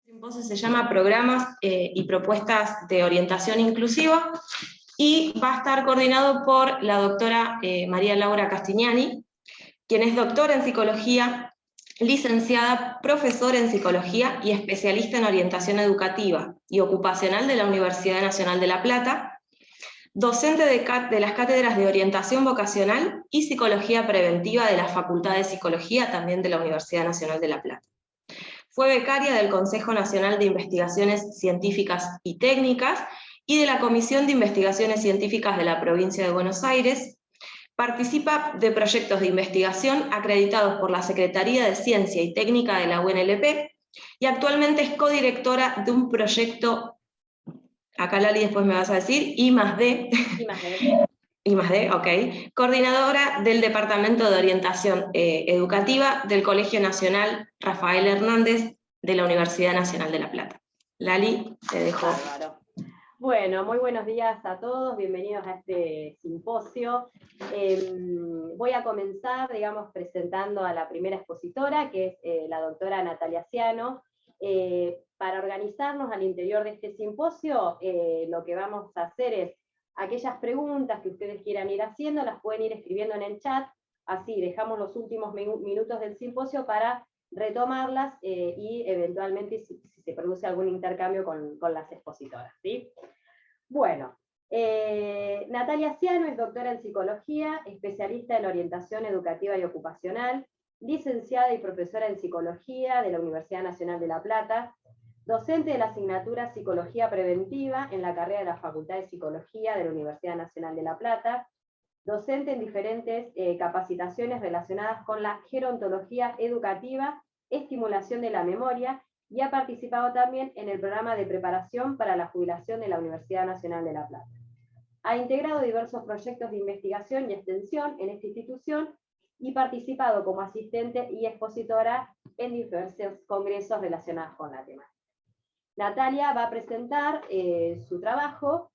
simposio se llama Programas y Propuestas de Orientación Inclusiva y va a estar coordinado por la doctora María Laura Castignani, quien es doctora en Psicología, licenciada, profesora en Psicología y especialista en Orientación Educativa y Ocupacional de la Universidad Nacional de La Plata, docente de las cátedras de Orientación Vocacional y Psicología Preventiva de la Facultad de Psicología, también de la Universidad Nacional de La Plata. Fue becaria del Consejo Nacional de Investigaciones Científicas y Técnicas y de la Comisión de Investigaciones Científicas de la Provincia de Buenos Aires. Participa de proyectos de investigación acreditados por la Secretaría de Ciencia y Técnica de la UNLP y actualmente es codirectora de un proyecto, acá Lali después me vas a decir, I+D. I+D, ok. Coordinadora del Departamento de Orientación Educativa del Colegio Nacional Rafael Hernández de la Universidad Nacional de La Plata. Lali, te dejo. Bárbaro. Bueno, muy buenos días a todos, bienvenidos a este simposio. Voy a comenzar, digamos, presentando a la primera expositora, que es la doctora Natalia Ciano. Para organizarnos al interior de este simposio, lo que vamos a hacer es aquellas preguntas que ustedes quieran ir haciendo, las pueden ir escribiendo en el chat, así dejamos los últimos minutos del simposio para retomarlas y eventualmente si se produce algún intercambio con las expositoras, ¿sí? Bueno, Natalia Ciano es doctora en Psicología, especialista en Orientación Educativa y Ocupacional, licenciada y profesora en Psicología de la Universidad Nacional de La Plata, docente de la asignatura Psicología Preventiva en la carrera de la Facultad de Psicología de la Universidad Nacional de La Plata, docente en diferentes capacitaciones relacionadas con la gerontología educativa, estimulación de la memoria, y ha participado también en el programa de preparación para la jubilación de la Universidad Nacional de La Plata. Ha integrado diversos proyectos de investigación y extensión en esta institución y participado como asistente y expositora en diversos congresos relacionados con la temática. Natalia va a presentar su trabajo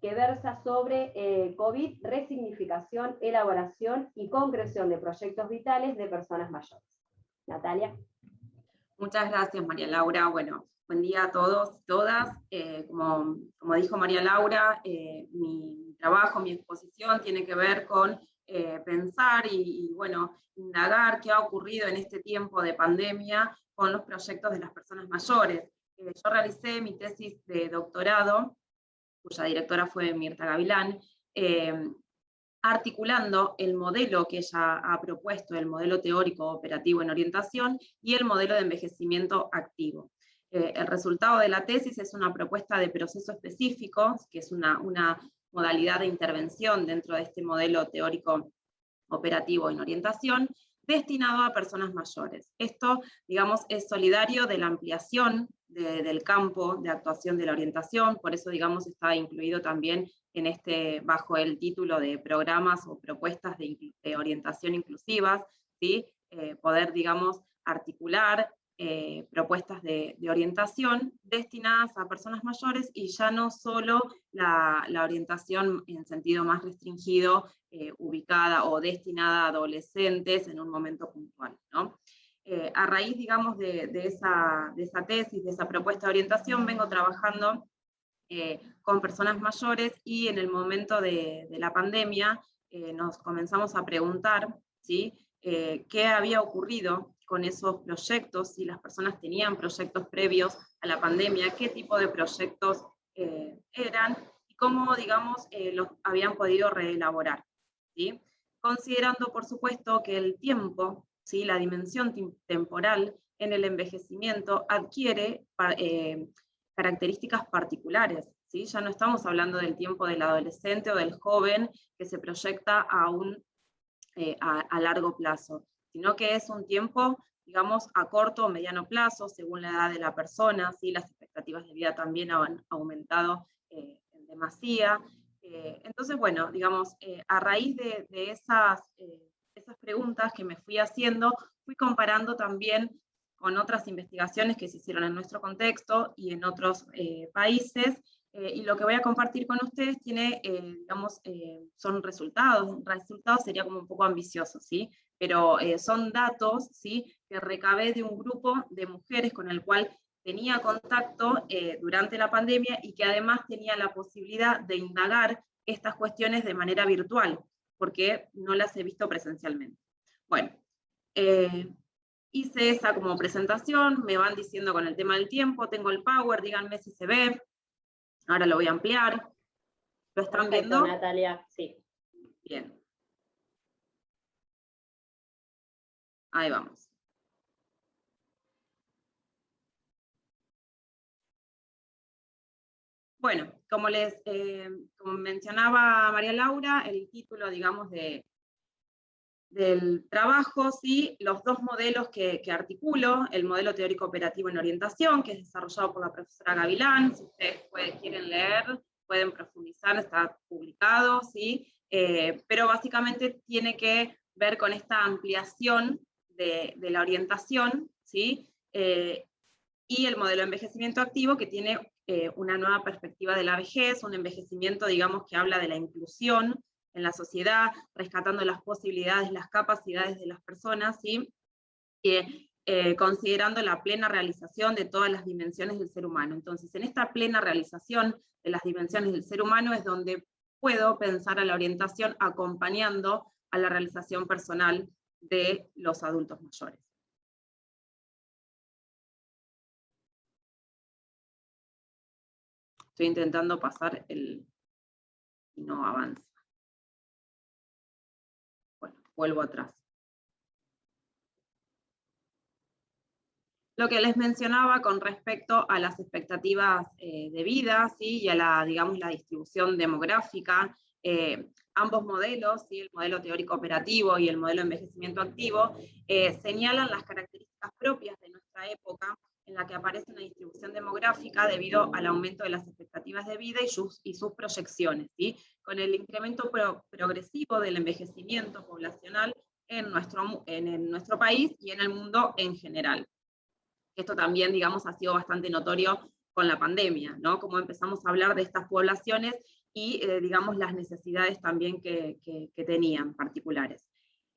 que versa sobre COVID, resignificación, elaboración y concreción de proyectos vitales de personas mayores. Natalia. Muchas gracias, María Laura. Bueno, buen día a todos y todas. Como dijo María Laura, mi trabajo, mi exposición tiene que ver con pensar y bueno, indagar qué ha ocurrido en este tiempo de pandemia con los proyectos de las personas mayores. Yo realicé mi tesis de doctorado, cuya directora fue Mirta Gavilán, articulando el modelo que ella ha propuesto, el modelo teórico operativo en orientación y el modelo de envejecimiento activo. El resultado de la tesis es una propuesta de proceso específico, que es una modalidad de intervención dentro de este modelo teórico operativo en orientación, destinado a personas mayores. Esto, digamos, es solidario de la ampliación del campo de actuación de la orientación, por eso, digamos, está incluido también en bajo el título de programas o propuestas de orientación inclusivas, ¿sí? Poder, digamos, articular propuestas de orientación destinadas a personas mayores y ya no solo la orientación en sentido más restringido, ubicada o destinada a adolescentes en un momento puntual, ¿no? A raíz, digamos, de esa tesis, de esa propuesta de orientación, vengo trabajando con personas mayores y en el momento de la pandemia nos comenzamos a preguntar, ¿sí? Qué había ocurrido con esos proyectos, si las personas tenían proyectos previos a la pandemia, qué tipo de proyectos eran y cómo, digamos, los habían podido reelaborar, ¿sí? Considerando, por supuesto, que el tiempo, ¿sí? La dimensión temporal en el envejecimiento adquiere características particulares, ¿sí? Ya no estamos hablando del tiempo del adolescente o del joven que se proyecta a largo plazo, sino que es un tiempo, digamos, a corto o mediano plazo, según la edad de la persona, ¿sí? Las expectativas de vida también han aumentado en demasía. Entonces, bueno, digamos, a raíz de esas preguntas que me fui haciendo, fui comparando también con otras investigaciones que se hicieron en nuestro contexto y en otros países, y lo que voy a compartir con ustedes tiene, digamos, son resultados sería como un poco ambicioso, ¿sí? Pero son datos, ¿sí? Que recabé de un grupo de mujeres con el cual tenía contacto durante la pandemia y que además tenía la posibilidad de indagar estas cuestiones de manera virtual, porque no las he visto presencialmente. Bueno, hice esa como presentación, me van diciendo con el tema del tiempo, tengo el power, díganme si se ve, ahora lo voy a ampliar. ¿Lo están viendo? Natalia, sí. Bien. Ahí vamos. Bueno, como mencionaba María Laura, el título, digamos, del trabajo, ¿sí? Los dos modelos que articulo, el modelo teórico operativo en orientación, que es desarrollado por la profesora Gavilán, si ustedes quieren leer, pueden profundizar, está publicado, ¿sí? Pero básicamente tiene que ver con esta ampliación de la orientación, ¿sí? Y el modelo de envejecimiento activo, que tiene una nueva perspectiva de la vejez, un envejecimiento, digamos, que habla de la inclusión en la sociedad, rescatando las posibilidades, las capacidades de las personas, ¿sí? Considerando la plena realización de todas las dimensiones del ser humano. Entonces, en esta plena realización de las dimensiones del ser humano es donde puedo pensar a la orientación acompañando a la realización personal de los adultos mayores. Estoy intentando pasar y no avanza. Bueno, vuelvo atrás. Lo que les mencionaba con respecto a las expectativas de vida, ¿sí? Y a la, digamos, la distribución demográfica, ambos modelos, ¿sí? El modelo teórico operativo y el modelo de envejecimiento activo, señalan las características propias de nuestra época, en la que aparece una distribución demográfica debido al aumento de las expectativas de vida y sus proyecciones, ¿sí? Con el incremento progresivo del envejecimiento poblacional en nuestro país y en el mundo en general. Esto también, digamos, ha sido bastante notorio con la pandemia, ¿no? Como empezamos a hablar de estas poblaciones y, digamos, las necesidades también que tenían particulares.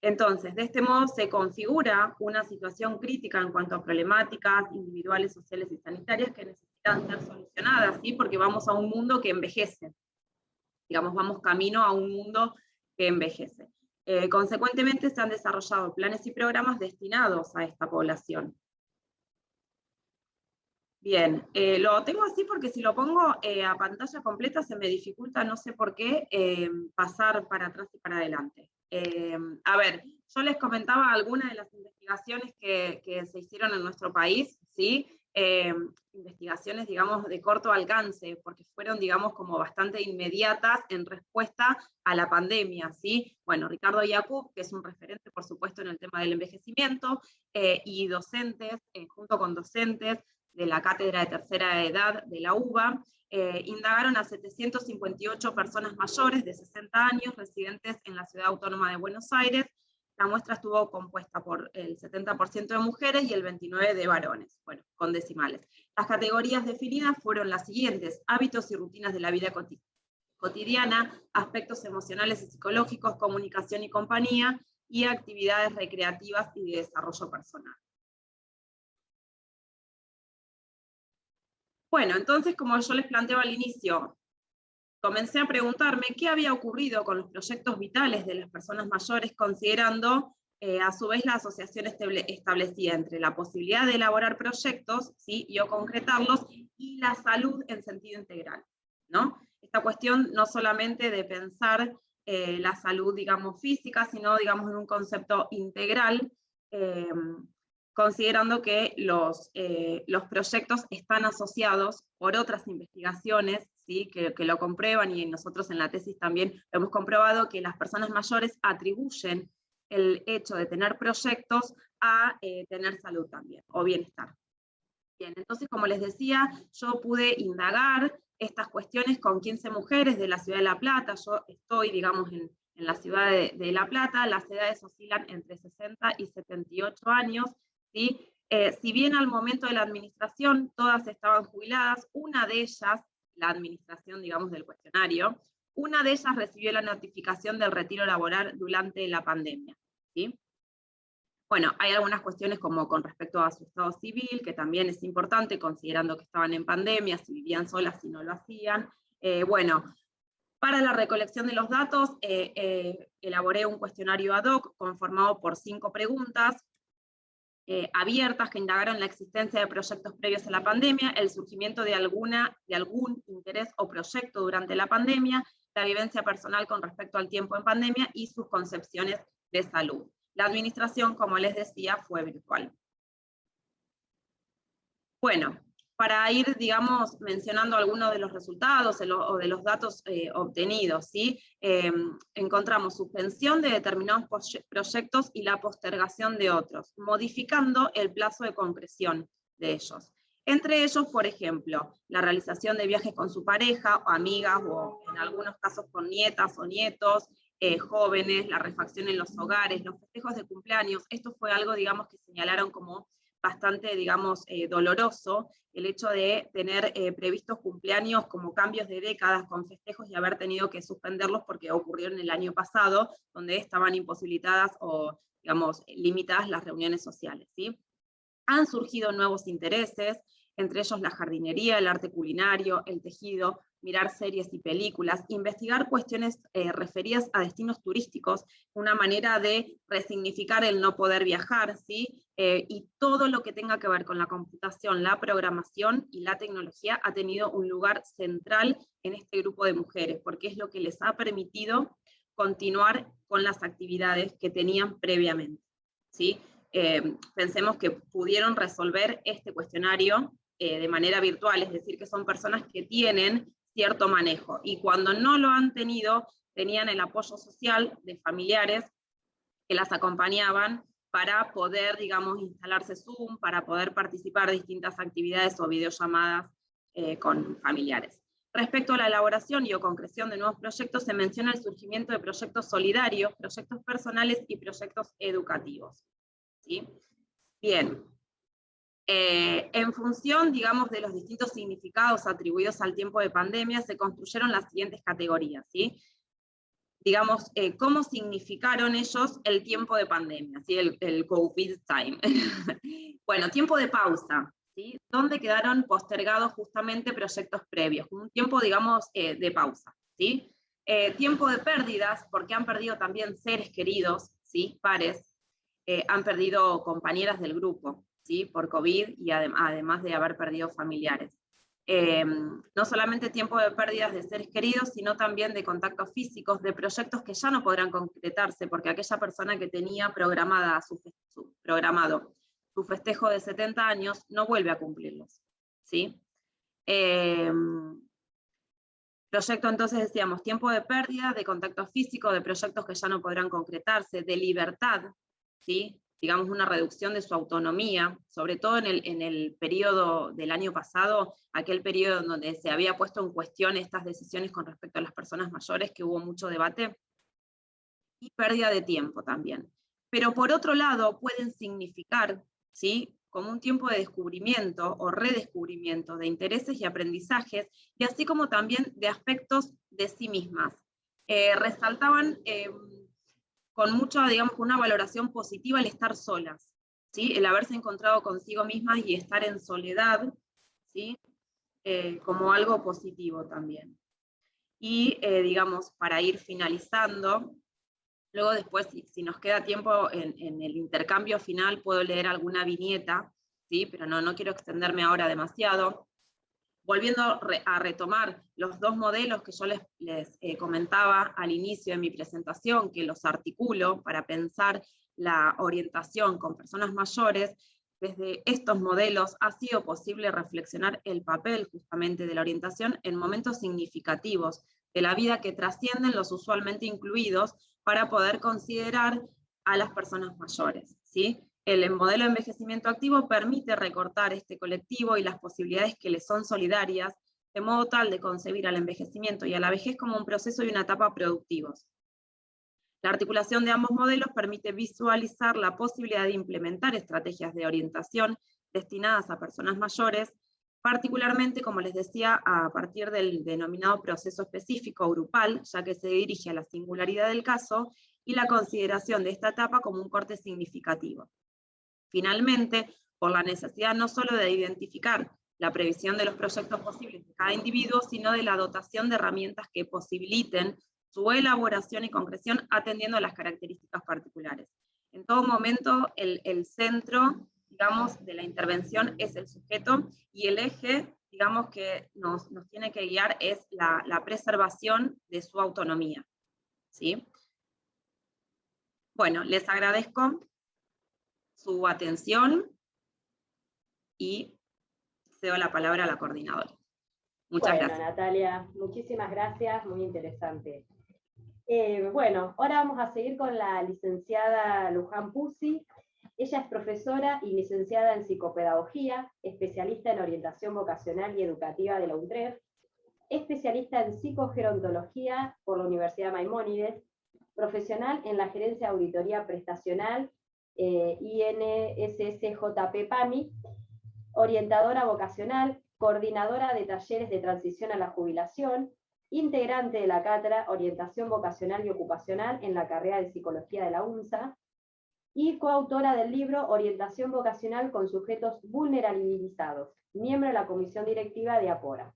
Entonces, de este modo se configura una situación crítica en cuanto a problemáticas individuales, sociales y sanitarias que necesitan ser solucionadas, ¿sí? Porque vamos a un mundo que envejece. Digamos, vamos camino a un mundo que envejece. Consecuentemente, se han desarrollado planes y programas destinados a esta población. Bien, lo tengo así porque si lo pongo a pantalla completa se me dificulta, no sé por qué, pasar para atrás y para adelante. A ver, yo les comentaba algunas de las investigaciones que se hicieron en nuestro país, ¿sí? Investigaciones, digamos, de corto alcance, porque fueron, digamos, como bastante inmediatas en respuesta a la pandemia, ¿sí? Bueno, Ricardo Yacoub, que es un referente, por supuesto, en el tema del envejecimiento, y docentes, junto con docentes, de la Cátedra de Tercera Edad de la UBA, indagaron a 758 personas mayores de 60 años residentes en la Ciudad Autónoma de Buenos Aires. La muestra estuvo compuesta por el 70% de mujeres y el 29% de varones, bueno, con decimales. Las categorías definidas fueron las siguientes: hábitos y rutinas de la vida cotidiana, aspectos emocionales y psicológicos, comunicación y compañía, y actividades recreativas y de desarrollo personal. Bueno, entonces, como yo les planteaba al inicio, comencé a preguntarme qué había ocurrido con los proyectos vitales de las personas mayores, considerando a su vez la asociación establecida entre la posibilidad de elaborar proyectos, ¿sí? Y o concretarlos, y la salud en sentido integral, ¿no? Esta cuestión no solamente de pensar la salud, digamos, física, sino, digamos, en un concepto integral, considerando que los proyectos están asociados por otras investigaciones, ¿sí? que lo comprueban, y nosotros en la tesis también lo hemos comprobado, que las personas mayores atribuyen el hecho de tener proyectos a tener salud también, o bienestar. Bien, entonces, como les decía, yo pude indagar estas cuestiones con 15 mujeres de la ciudad de La Plata. Yo estoy, digamos, en la ciudad de La Plata. Las edades oscilan entre 60 y 78 años, ¿sí? Si bien al momento de la administración todas estaban jubiladas, una de ellas, la administración, digamos, del cuestionario, una de ellas recibió la notificación del retiro laboral durante la pandemia, ¿sí? Bueno, hay algunas cuestiones como con respecto a su estado civil, que también es importante, considerando que estaban en pandemia, si vivían solas, si no lo hacían. Bueno, para la recolección de los datos, elaboré un cuestionario ad hoc conformado por 5 preguntas abiertas que indagaron la existencia de proyectos previos a la pandemia, el surgimiento de algún interés o proyecto durante la pandemia, la vivencia personal con respecto al tiempo en pandemia y sus concepciones de salud. La administración, como les decía, fue virtual. Bueno, para ir, digamos, mencionando algunos de los resultados o de los datos obtenidos, ¿sí? Encontramos suspensión de determinados proyectos y la postergación de otros, modificando el plazo de concreción de ellos. Entre ellos, por ejemplo, la realización de viajes con su pareja, o amigas, o en algunos casos con nietas o nietos, jóvenes, la refacción en los hogares, los festejos de cumpleaños. Esto fue algo, digamos, que señalaron como bastante, digamos, doloroso, el hecho de tener previstos cumpleaños como cambios de décadas con festejos y haber tenido que suspenderlos porque ocurrieron el año pasado, donde estaban imposibilitadas o, digamos, limitadas las reuniones sociales, ¿sí? Han surgido nuevos intereses, entre ellos la jardinería, el arte culinario, el tejido, mirar series y películas, investigar cuestiones referidas a destinos turísticos, una manera de resignificar el no poder viajar, ¿sí? Y todo lo que tenga que ver con la computación, la programación y la tecnología ha tenido un lugar central en este grupo de mujeres, porque es lo que les ha permitido continuar con las actividades que tenían previamente, ¿sí? Pensemos que pudieron resolver este cuestionario de manera virtual, es decir, que son personas que tienen cierto manejo, y cuando no lo han tenido, tenían el apoyo social de familiares que las acompañaban para poder, digamos, instalarse Zoom, para poder participar de distintas actividades o videollamadas con familiares. Respecto a la elaboración y o concreción de nuevos proyectos, se menciona el surgimiento de proyectos solidarios, proyectos personales y proyectos educativos, ¿sí? Bien. En función, digamos, de los distintos significados atribuidos al tiempo de pandemia, se construyeron las siguientes categorías, ¿sí? Digamos, cómo significaron ellos el tiempo de pandemia, ¿sí? El COVID time. Bueno, tiempo de pausa, ¿sí? Donde quedaron postergados justamente proyectos previos, un tiempo, digamos, de pausa, ¿sí? Tiempo de pérdidas, porque han perdido también seres queridos, ¿sí? Pares, han perdido compañeras del grupo, ¿sí? Por COVID y además de haber perdido familiares. No solamente tiempo de pérdidas de seres queridos, sino también de contactos físicos, de proyectos que ya no podrán concretarse, porque aquella persona que tenía programado su festejo de 70 años no vuelve a cumplirlos, ¿sí? Proyecto, entonces decíamos, tiempo de pérdida, de contacto físico, de proyectos que ya no podrán concretarse, de libertad, ¿sí? Digamos, una reducción de su autonomía, sobre todo en el periodo del año pasado, aquel periodo donde se había puesto en cuestión estas decisiones con respecto a las personas mayores, que hubo mucho debate, y pérdida de tiempo también. Pero por otro lado, pueden significar, ¿sí?, como un tiempo de descubrimiento o redescubrimiento de intereses y aprendizajes, y así como también de aspectos de sí mismas. Resaltaban con mucha, digamos, una valoración positiva el estar solas, ¿sí? El haberse encontrado consigo mismas y estar en soledad, ¿sí? Como algo positivo también. Y, digamos, para ir finalizando, luego después, si nos queda tiempo en el intercambio final, puedo leer alguna viñeta, ¿sí? Pero no quiero extenderme ahora demasiado. Volviendo a retomar los 2 modelos que yo les comentaba al inicio de mi presentación, que los articulo para pensar la orientación con personas mayores, desde estos modelos ha sido posible reflexionar el papel justamente de la orientación en momentos significativos de la vida que trascienden los usualmente incluidos para poder considerar a las personas mayores, ¿sí? El modelo de envejecimiento activo permite recortar este colectivo y las posibilidades que le son solidarias, de modo tal de concebir al envejecimiento y a la vejez como un proceso y una etapa productivos. La articulación de ambos modelos permite visualizar la posibilidad de implementar estrategias de orientación destinadas a personas mayores, particularmente, como les decía, a partir del denominado proceso específico grupal, ya que se dirige a la singularidad del caso, y la consideración de esta etapa como un corte significativo. Finalmente, por la necesidad no solo de identificar la previsión de los proyectos posibles de cada individuo, sino de la dotación de herramientas que posibiliten su elaboración y concreción atendiendo a las características particulares. En todo momento, el centro, digamos, de la intervención es el sujeto, y el eje, digamos, que nos tiene que guiar es la preservación de su autonomía, ¿sí? Bueno, les agradezco su atención y cedo la palabra a la coordinadora. Muchas gracias. Natalia, muchísimas gracias, muy interesante. Bueno, ahora vamos a seguir con la licenciada Luján Pucci. Ella es profesora y licenciada en psicopedagogía, especialista en orientación vocacional y educativa de la UNTREF, especialista en psicogerontología por la Universidad Maimónides, profesional en la gerencia de auditoría prestacional INSSJP-PAMI, orientadora vocacional, coordinadora de talleres de transición a la jubilación, integrante de la cátedra Orientación Vocacional y Ocupacional en la carrera de Psicología de la UNSA, y coautora del libro Orientación Vocacional con Sujetos Vulnerabilizados, miembro de la Comisión Directiva de APORA.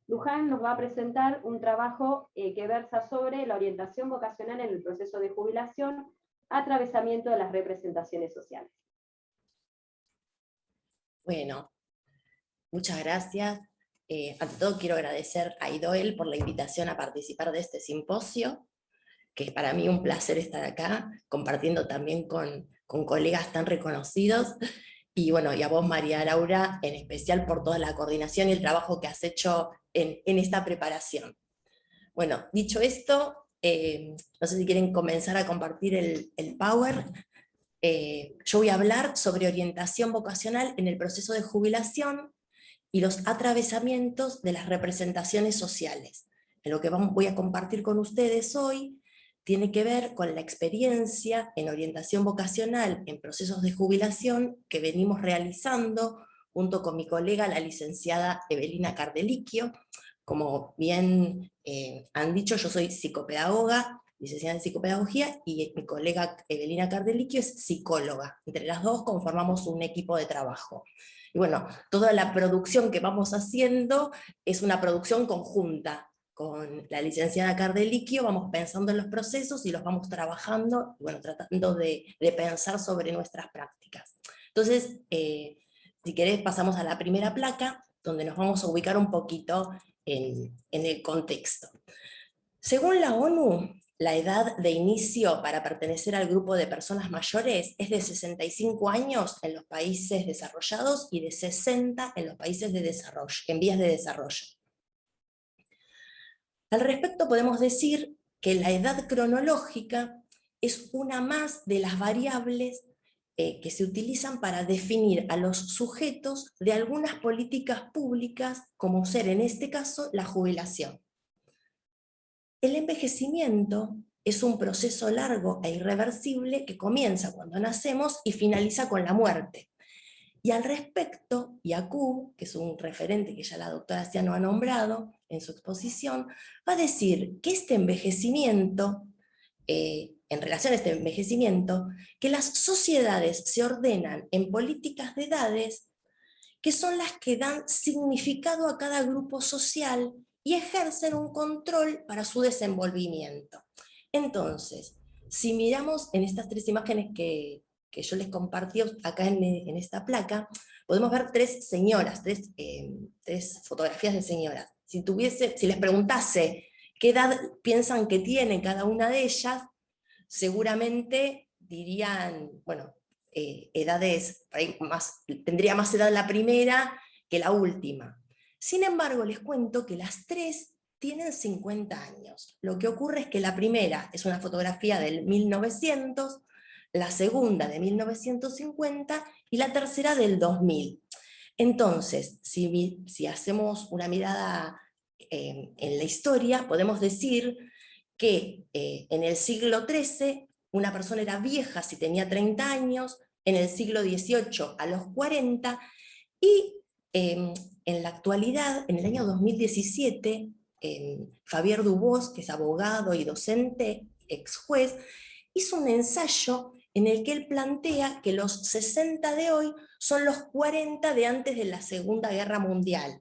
Luján nos va a presentar un trabajo que versa sobre la orientación vocacional en el proceso de jubilación, atravesamiento de las representaciones sociales. Bueno, muchas gracias. Ante todo quiero agradecer a IDOEL por la invitación a participar de este simposio, que es para mí un placer estar acá, compartiendo también con colegas tan reconocidos, y bueno, y a vos, María Laura, en especial por toda la coordinación y el trabajo que has hecho en esta preparación. Bueno, dicho esto, no sé si quieren comenzar a compartir el Power. Yo voy a hablar sobre orientación vocacional en el proceso de jubilación y los atravesamientos de las representaciones sociales. En lo que voy a compartir con ustedes hoy tiene que ver con la experiencia en orientación vocacional en procesos de jubilación que venimos realizando junto con mi colega, la licenciada Evelina Cardelicchio. Como bien han dicho, yo soy psicopedagoga, licenciada en psicopedagogía, y mi colega Evelina Cardelicchio es psicóloga. Entre las dos conformamos un equipo de trabajo. Y bueno, toda la producción que vamos haciendo es una producción conjunta. Con la licenciada Cardelicchio vamos pensando en los procesos y los vamos trabajando, bueno, tratando de pensar sobre nuestras prácticas. Entonces, si querés pasamos a la primera placa, donde nos vamos a ubicar un poquito en el contexto. Según la ONU, la edad de inicio para pertenecer al grupo de personas mayores es de 65 años en los países desarrollados y de 60 en los países en vías de desarrollo. Al respecto podemos decir que la edad cronológica es una más de las variables que se utilizan para definir a los sujetos de algunas políticas públicas, como ser en este caso la jubilación. El envejecimiento es un proceso largo e irreversible que comienza cuando nacemos y finaliza con la muerte. Y al respecto, Yakub, que es un referente que ya la doctora Ciano ha nombrado en su exposición, va a decir que este envejecimiento, en relación a este envejecimiento, que las sociedades se ordenan en políticas de edades que son las que dan significado a cada grupo social y ejercen un control para su desenvolvimiento. Entonces, si miramos en estas tres imágenes que yo les compartí acá en esta placa, podemos ver tres señoras, tres fotografías de señoras. Si les preguntase qué edad piensan que tiene cada una de ellas, seguramente dirían, bueno, edades, tendría más edad la primera que la última. Sin embargo, les cuento que las tres tienen 50 años. Lo que ocurre es que la primera es una fotografía del 1900, la segunda de 1950 y la tercera del 2000. Entonces, si hacemos una mirada en la historia, podemos decir que en el siglo XIII una persona era vieja si tenía 30 años, en el siglo XVIII a los 40, y en la actualidad, en el año 2017, Javier Dubós, que es abogado y docente, ex juez, hizo un ensayo en el que él plantea que los 60 de hoy son los 40 de antes de la Segunda Guerra Mundial.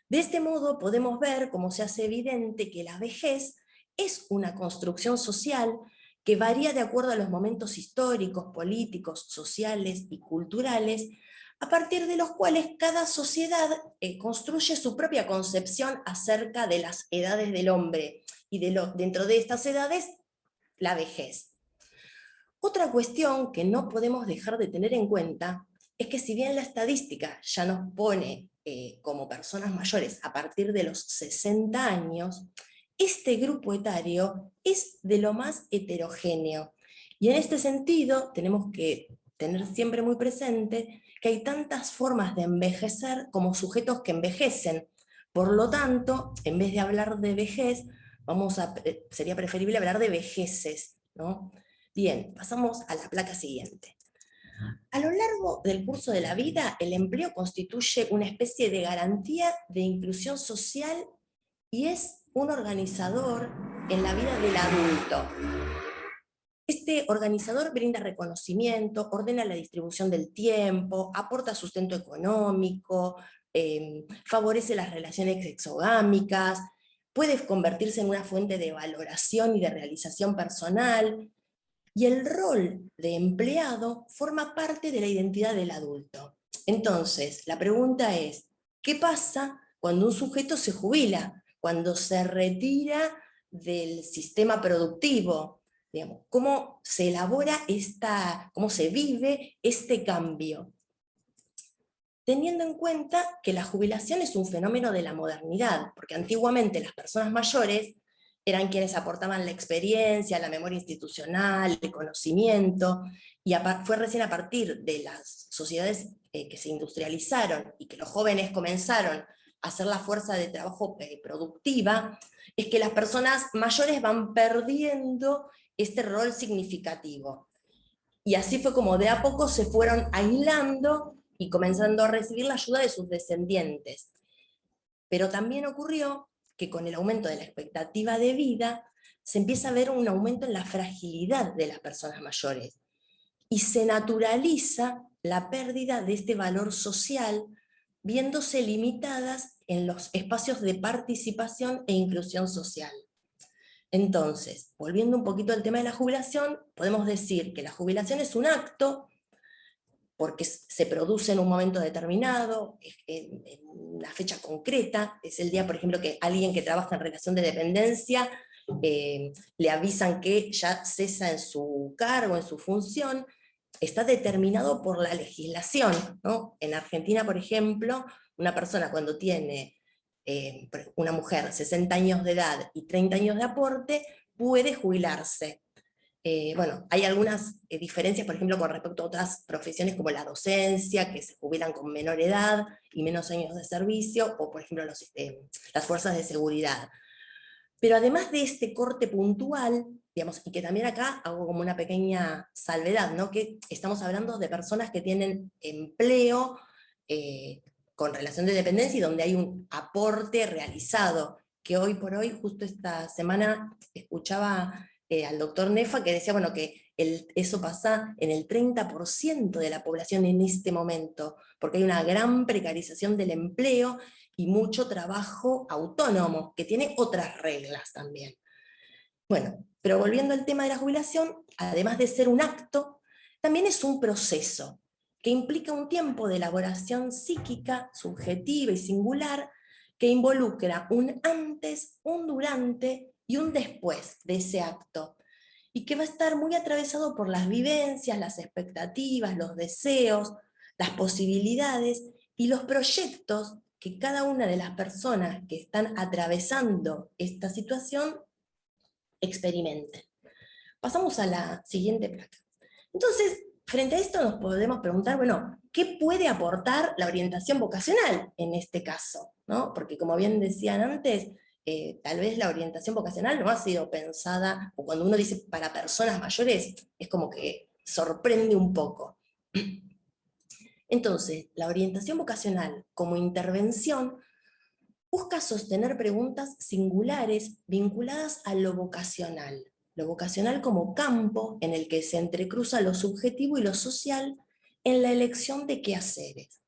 De este modo podemos ver cómo se hace evidente que la vejez es una construcción social que varía de acuerdo a los momentos históricos, políticos, sociales y culturales, a partir de los cuales cada sociedad construye su propia concepción acerca de las edades del hombre, y dentro de estas edades, la vejez. Otra cuestión que no podemos dejar de tener en cuenta es que si bien la estadística ya nos pone como personas mayores a partir de los 60 años, este grupo etario es de lo más heterogéneo. Y en este sentido tenemos que tener siempre muy presente que hay tantas formas de envejecer como sujetos que envejecen. Por lo tanto, en vez de hablar de vejez, sería preferible hablar de vejeces, ¿no? Bien, pasamos a la placa siguiente. A lo largo del curso de la vida, el empleo constituye una especie de garantía de inclusión social y es un organizador en la vida del adulto. Este organizador brinda reconocimiento, ordena la distribución del tiempo, aporta sustento económico, favorece las relaciones exogámicas, puede convertirse en una fuente de valoración y de realización personal, y el rol de empleado forma parte de la identidad del adulto. Entonces, la pregunta es, ¿qué pasa cuando un sujeto se jubila? Cuando se retira del sistema productivo, digamos, ¿cómo se elabora cómo se vive este cambio? Teniendo en cuenta que la jubilación es un fenómeno de la modernidad, porque antiguamente las personas mayores eran quienes aportaban la experiencia, la memoria institucional, el conocimiento, y fue recién a partir de las sociedades que se industrializaron y que los jóvenes comenzaron a hacer la fuerza de trabajo productiva, es que las personas mayores van perdiendo este rol significativo. Y así fue como de a poco se fueron aislando y comenzando a recibir la ayuda de sus descendientes. Pero también ocurrió que con el aumento de la expectativa de vida, se empieza a ver un aumento en la fragilidad de las personas mayores, y se naturaliza la pérdida de este valor social, viéndose limitadas en los espacios de participación e inclusión social. Entonces, volviendo un poquito al tema de la jubilación, podemos decir que la jubilación es un acto, porque se produce en un momento determinado, en una fecha concreta, es el día, por ejemplo, que alguien que trabaja en relación de dependencia, le avisan que ya cesa en su cargo, en su función, está determinado por la legislación, ¿no? En Argentina, por ejemplo, una persona cuando tiene, una mujer, 60 años de edad y 30 años de aporte, puede jubilarse. Bueno, hay algunas diferencias, por ejemplo, con respecto a otras profesiones como la docencia, que se jubilan con menor edad y menos años de servicio, o por ejemplo las fuerzas de seguridad. Pero además de este corte puntual, digamos, y que también acá hago como una pequeña salvedad, ¿no? Que estamos hablando de personas que tienen empleo con relación de dependencia y donde hay un aporte realizado, que hoy por hoy, justo esta semana, escuchaba al doctor Nefa, que decía, bueno, que eso pasa en el 30% de la población en este momento, porque hay una gran precarización del empleo y mucho trabajo autónomo, que tiene otras reglas también. Bueno, pero volviendo al tema de la jubilación, además de ser un acto, también es un proceso, que implica un tiempo de elaboración psíquica, subjetiva y singular, que involucra un antes, un durante y un después de ese acto, y que va a estar muy atravesado por las vivencias, las expectativas, los deseos, las posibilidades y los proyectos que cada una de las personas que están atravesando esta situación experimenten. Pasamos a la siguiente placa. Entonces, frente a esto nos podemos preguntar, bueno, ¿qué puede aportar la orientación vocacional en este caso? ¿No? Porque como bien decían antes, tal vez la orientación vocacional no ha sido pensada, o cuando uno dice para personas mayores, es como que sorprende un poco. Entonces, la orientación vocacional como intervención busca sostener preguntas singulares vinculadas a lo vocacional. lo vocacional como campo en el que se entrecruza lo subjetivo y lo social en la elección de quehaceres.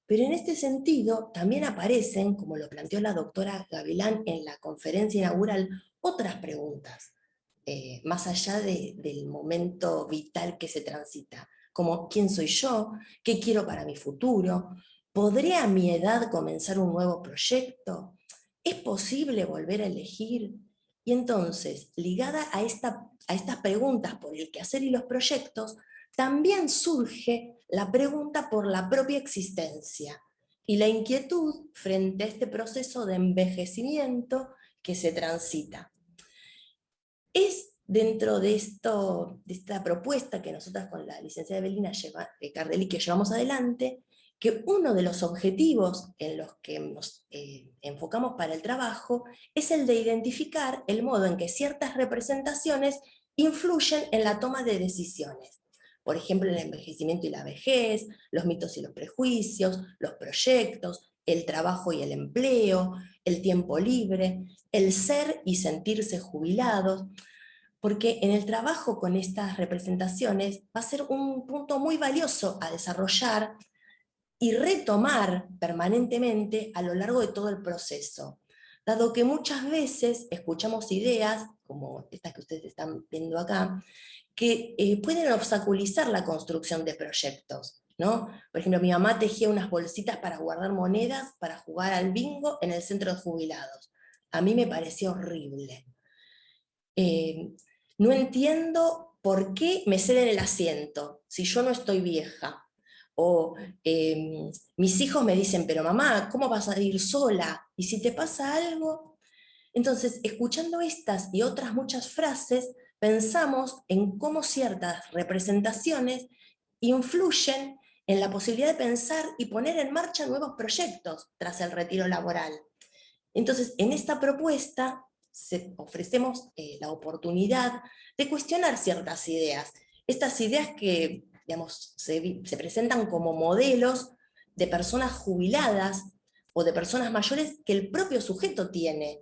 Pero en este sentido también aparecen, como lo planteó la doctora Gavilán en la conferencia inaugural, otras preguntas, más allá del momento vital que se transita, como ¿quién soy yo? ¿Qué quiero para mi futuro? ¿Podré a mi edad comenzar un nuevo proyecto? ¿Es posible volver a elegir? Y entonces, ligada a estas preguntas por el quehacer y los proyectos, también surge la pregunta por la propia existencia y la inquietud frente a este proceso de envejecimiento que se transita. Es dentro de esta propuesta que nosotras con la licenciada Evelina Cardelli que llevamos adelante, que uno de los objetivos en los que nos enfocamos para el trabajo es el de identificar el modo en que ciertas representaciones influyen en la toma de decisiones. Por ejemplo, el envejecimiento y la vejez, los mitos y los prejuicios, los proyectos, el trabajo y el empleo, el tiempo libre, el ser y sentirse jubilados, porque en el trabajo con estas representaciones va a ser un punto muy valioso a desarrollar y retomar permanentemente a lo largo de todo el proceso, dado que muchas veces escuchamos ideas, como estas que ustedes están viendo acá, que pueden obstaculizar la construcción de proyectos, ¿no? Por ejemplo, mi mamá tejía unas bolsitas para guardar monedas para jugar al bingo en el centro de jubilados. A mí me pareció horrible. No entiendo por qué me ceden el asiento, si yo no estoy vieja. O mis hijos me dicen, pero mamá, ¿cómo vas a ir sola? ¿Y si te pasa algo? Entonces, escuchando estas y otras muchas frases, pensamos en cómo ciertas representaciones influyen en la posibilidad de pensar y poner en marcha nuevos proyectos tras el retiro laboral. Entonces, en esta propuesta ofrecemos la oportunidad de cuestionar ciertas ideas. Estas ideas que, digamos, se presentan como modelos de personas jubiladas o de personas mayores que el propio sujeto tiene,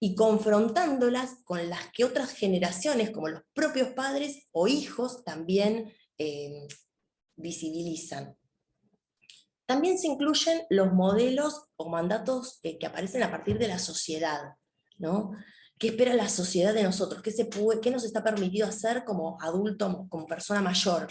y confrontándolas con las que otras generaciones, como los propios padres o hijos, también visibilizan. También se incluyen los modelos o mandatos que aparecen a partir de la sociedad, ¿no? ¿Qué espera la sociedad de nosotros? ¿Qué nos está permitido hacer como adulto, como persona mayor?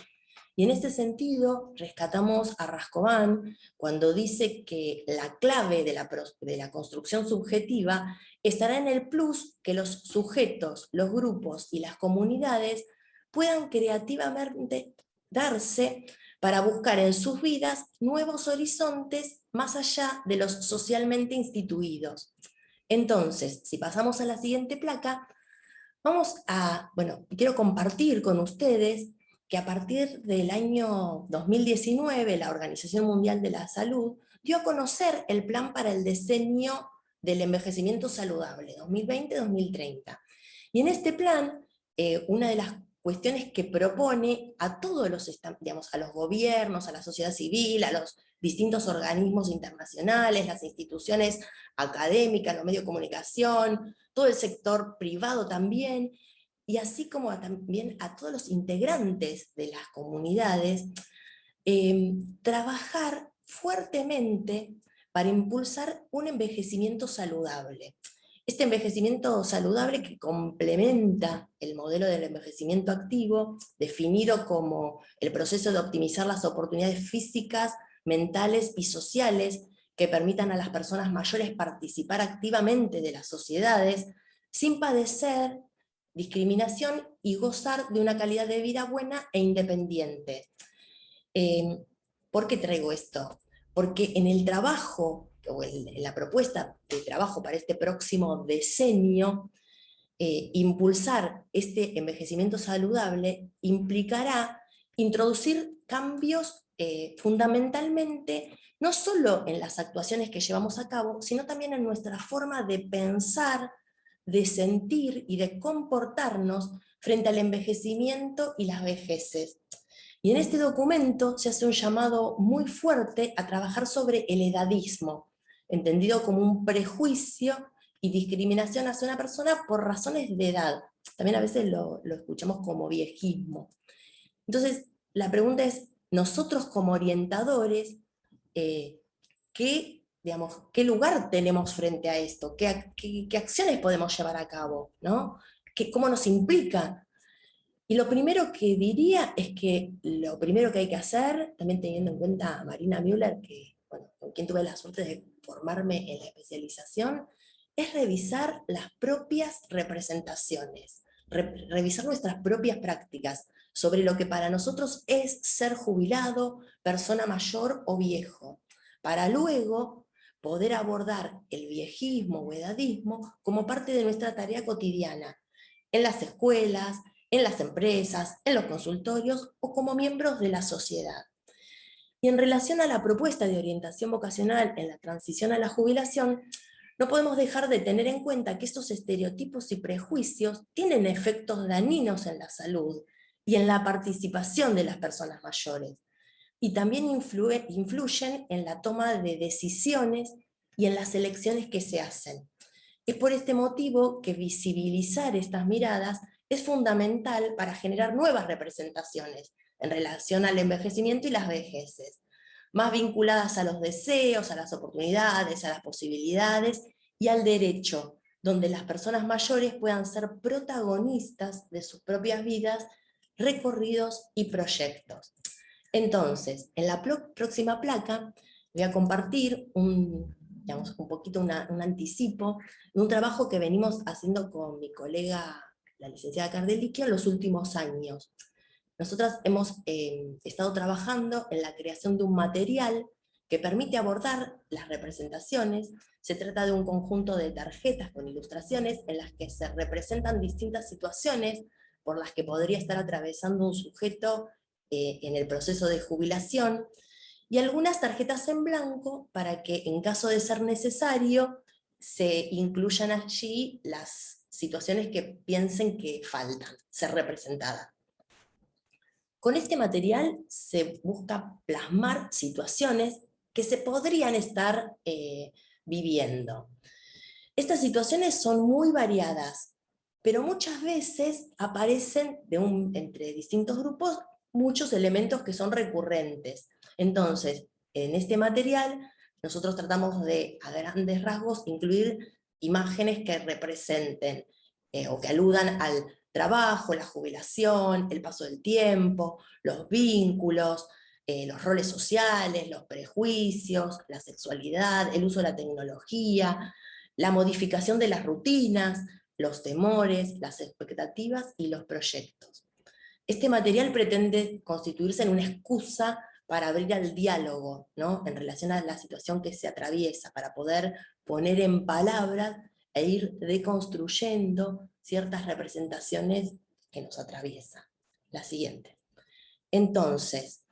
Y en este sentido, rescatamos a Rascobán cuando dice que la clave de la construcción subjetiva estará en el plus que los sujetos, los grupos y las comunidades puedan creativamente darse para buscar en sus vidas nuevos horizontes más allá de los socialmente instituidos. Entonces, si pasamos a la siguiente placa, quiero compartir con ustedes que a partir del año 2019 la Organización Mundial de la Salud dio a conocer el Plan para el Diseño del Envejecimiento Saludable, 2020-2030. Y en este plan, una de las cuestiones que propone a todos a los gobiernos, a la sociedad civil, a los distintos organismos internacionales, las instituciones académicas, los medios de comunicación, todo el sector privado también, y así como también a todos los integrantes de las comunidades, trabajar fuertemente para impulsar un envejecimiento saludable. Este envejecimiento saludable que complementa el modelo del envejecimiento activo, definido como el proceso de optimizar las oportunidades físicas, mentales y sociales que permitan a las personas mayores participar activamente de las sociedades, sin padecer discriminación y gozar de una calidad de vida buena e independiente. ¿Por qué traigo esto? Porque en el trabajo, o en la propuesta de trabajo para este próximo decenio, impulsar este envejecimiento saludable implicará introducir cambios fundamentalmente, no solo en las actuaciones que llevamos a cabo, sino también en nuestra forma de pensar, de sentir y de comportarnos frente al envejecimiento y las vejeces. Y en este documento se hace un llamado muy fuerte a trabajar sobre el edadismo, entendido como un prejuicio y discriminación hacia una persona por razones de edad, también a veces lo escuchamos como viejismo. Entonces, la pregunta es, nosotros como orientadores, ¿qué lugar tenemos frente a esto? ¿Qué acciones podemos llevar a cabo? ¿No? ¿Cómo nos implica? Y lo primero que diría es que lo primero que hay que hacer, también teniendo en cuenta a Marina Müller, con quien tuve la suerte de formarme en la especialización, es revisar las propias representaciones, revisar nuestras propias prácticas sobre lo que para nosotros es ser jubilado, persona mayor o viejo, para luego poder abordar el viejismo o edadismo como parte de nuestra tarea cotidiana, en las escuelas, en las empresas, en los consultorios o como miembros de la sociedad. Y en relación a la propuesta de orientación vocacional en la transición a la jubilación, no podemos dejar de tener en cuenta que estos estereotipos y prejuicios tienen efectos dañinos en la salud y en la participación de las personas mayores, y también influyen en la toma de decisiones y en las elecciones que se hacen. Es por este motivo que visibilizar estas miradas es fundamental para generar nuevas representaciones en relación al envejecimiento y las vejeces, más vinculadas a los deseos, a las oportunidades, a las posibilidades y al derecho, donde las personas mayores puedan ser protagonistas de sus propias vidas, recorridos y proyectos. Entonces, en la próxima placa voy a compartir un poquito un anticipo de un trabajo que venimos haciendo con mi colega, la licenciada Cardelicchio, en los últimos años. Nosotras hemos estado trabajando en la creación de un material que permite abordar las representaciones. Se trata de un conjunto de tarjetas con ilustraciones en las que se representan distintas situaciones por las que podría estar atravesando un sujeto en el proceso de jubilación, y algunas tarjetas en blanco para que en caso de ser necesario se incluyan allí las situaciones que piensen que faltan ser representadas. Con este material se busca plasmar situaciones que se podrían estar viviendo. Estas situaciones son muy variadas, pero muchas veces aparecen entre distintos grupos muchos elementos que son recurrentes. Entonces, en este material nosotros tratamos de, a grandes rasgos, incluir imágenes que representen o que aludan al trabajo, la jubilación, el paso del tiempo, los vínculos, los roles sociales, los prejuicios, la sexualidad, el uso de la tecnología, la modificación de las rutinas, los temores, las expectativas y los proyectos. Este material pretende constituirse en una excusa para abrir al diálogo, ¿no?, en relación a la situación que se atraviesa, para poder poner en palabras e ir deconstruyendo ciertas representaciones que nos atraviesan. La siguiente. Entonces,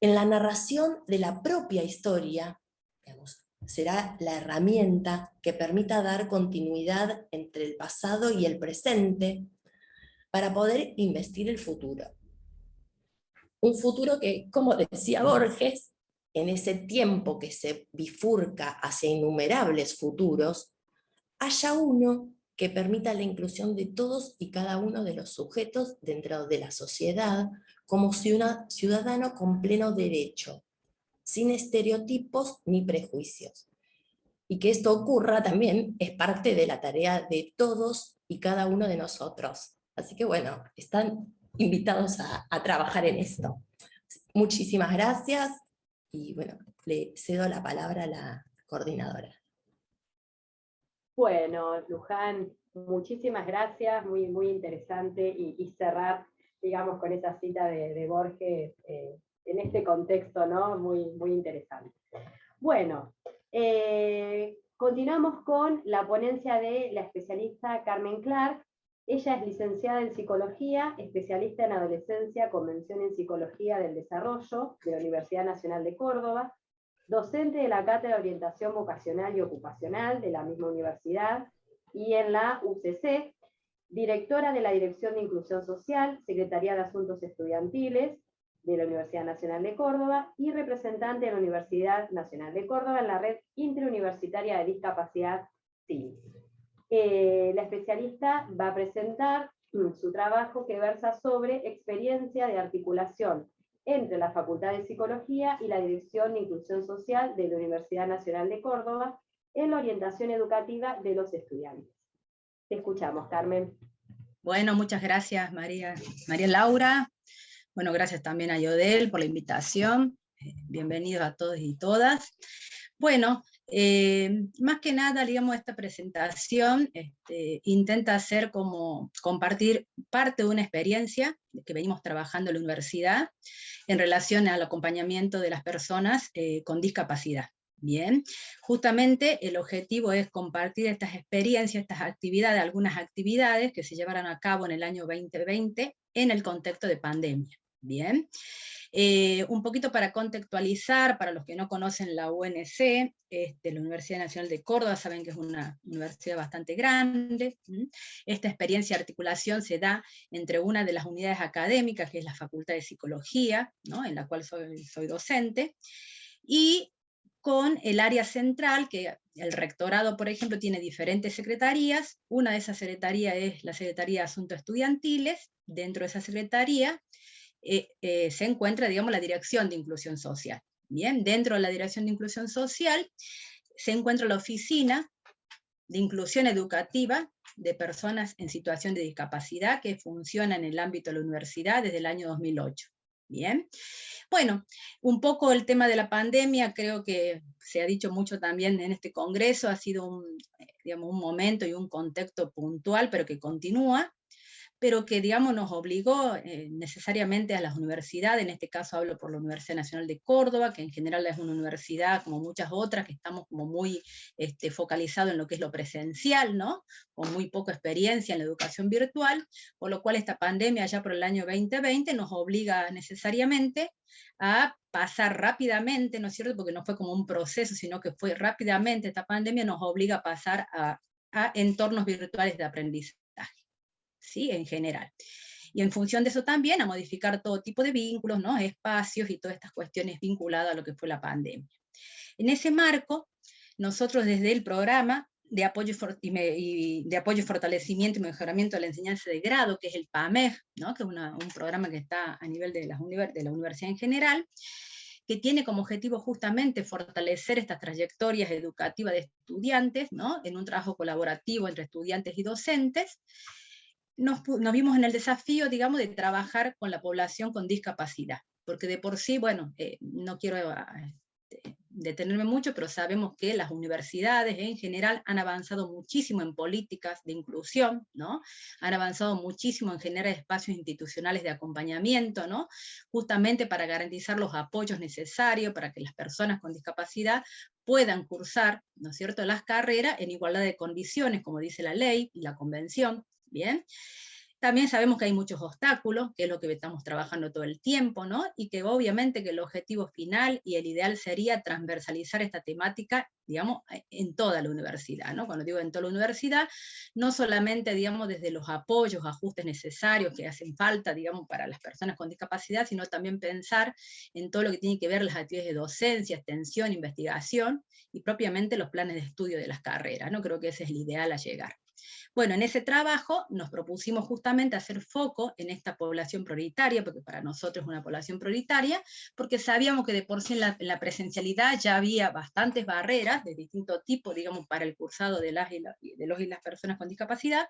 en la narración de la propia historia, será la herramienta que permita dar continuidad entre el pasado y el presente para poder investir el futuro. Un futuro que, como decía Borges, en ese tiempo que se bifurca hacia innumerables futuros, haya uno que permita la inclusión de todos y cada uno de los sujetos dentro de la sociedad como ciudadano con pleno derecho, sin estereotipos ni prejuicios. Y que esto ocurra también es parte de la tarea de todos y cada uno de nosotros. Así que bueno, están invitados a trabajar en esto. Muchísimas gracias y bueno, le cedo la palabra a la coordinadora. Bueno, Luján, muchísimas gracias, muy, muy interesante, y cerrar, digamos, con esa cita de Borges en este contexto, ¿no?, muy, muy interesante. Bueno, continuamos con la ponencia de la especialista Carmen Clark. Ella es licenciada en Psicología, especialista en Adolescencia, con mención en Psicología del Desarrollo de la Universidad Nacional de Córdoba, docente de la Cátedra de Orientación Vocacional y Ocupacional de la misma universidad y en la UCC, directora de la Dirección de Inclusión Social, Secretaría de Asuntos Estudiantiles de la Universidad Nacional de Córdoba y representante de la Universidad Nacional de Córdoba en la Red Interuniversitaria de Discapacidad, CIDIS. La especialista va a presentar su trabajo que versa sobre experiencia de articulación entre la Facultad de Psicología y la Dirección de Inclusión Social de la Universidad Nacional de Córdoba en la orientación educativa de los estudiantes. Te escuchamos, Carmen. Bueno, muchas gracias, María Laura. Bueno, gracias también a Yodel por la invitación. Bienvenidos a todos y todas. Bueno, más que nada, digamos, esta presentación intenta hacer como compartir parte de una experiencia que venimos trabajando en la universidad en relación al acompañamiento de las personas con discapacidad. Bien, justamente el objetivo es compartir estas experiencias, estas actividades, algunas actividades que se llevaron a cabo en el año 2020 en el contexto de pandemia. Bien, un poquito para contextualizar, para los que no conocen la UNC, la Universidad Nacional de Córdoba, saben que es una universidad bastante grande. Esta experiencia de articulación se da entre una de las unidades académicas, que es la Facultad de Psicología, ¿no?, en la cual soy docente, y con el área central, que el rectorado, por ejemplo, tiene diferentes secretarías. Una de esas secretarías es la Secretaría de Asuntos Estudiantiles. Dentro de esa secretaría se encuentra, digamos, la Dirección de Inclusión Social. Bien, dentro de la Dirección de Inclusión Social se encuentra la Oficina de Inclusión Educativa de Personas en Situación de Discapacidad, que funciona en el ámbito de la universidad desde el año 2008. Bien, bueno, un poco el tema de la pandemia, creo que se ha dicho mucho también en este congreso, ha sido digamos, un momento y un contexto puntual, pero que continúa, pero que, digamos, nos obligó necesariamente a las universidades. En este caso hablo por la Universidad Nacional de Córdoba, que en general es una universidad, como muchas otras, que estamos como muy focalizados en lo que es lo presencial, ¿no?, con muy poca experiencia en la educación virtual, por lo cual esta pandemia ya por el año 2020 nos obliga necesariamente a pasar rápidamente, ¿no es cierto?, porque no fue como un proceso, sino que fue rápidamente, esta pandemia nos obliga a pasar a entornos virtuales de aprendizaje. ¿Sí?, en general. Y en función de eso también a modificar todo tipo de vínculos, ¿no?, espacios y todas estas cuestiones vinculadas a lo que fue la pandemia. En ese marco, nosotros desde el programa de apoyo y fortalecimiento y mejoramiento de la enseñanza de grado, que es el PAMEG, ¿no?, que es un programa que está a nivel de la universidad en general, que tiene como objetivo justamente fortalecer estas trayectorias educativas de estudiantes, ¿no?, en un trabajo colaborativo entre estudiantes y docentes. Nos vimos en el desafío, digamos, de trabajar con la población con discapacidad, porque de por sí, bueno, no quiero detenerme mucho, pero sabemos que las universidades en general han avanzado muchísimo en políticas de inclusión, ¿no?, han avanzado muchísimo en generar espacios institucionales de acompañamiento, ¿no?, justamente para garantizar los apoyos necesarios para que las personas con discapacidad puedan cursar, ¿no es cierto?, las carreras en igualdad de condiciones, como dice la ley y la convención. Bien, también sabemos que hay muchos obstáculos, que es lo que estamos trabajando todo el tiempo, ¿no?, y que obviamente que el objetivo final y el ideal sería transversalizar esta temática, digamos, en toda la universidad, ¿no? Cuando digo en toda la universidad, no solamente, digamos, desde los apoyos, ajustes necesarios que hacen falta, digamos, para las personas con discapacidad, sino también pensar en todo lo que tiene que ver las actividades de docencia, extensión, investigación, y propiamente los planes de estudio de las carreras, ¿no? Creo que ese es el ideal a llegar. Bueno, en ese trabajo nos propusimos justamente hacer foco en esta población prioritaria, porque para nosotros es una población prioritaria, porque sabíamos que de por sí en la presencialidad ya había bastantes barreras de distinto tipo, digamos, para el cursado de los y las personas con discapacidad,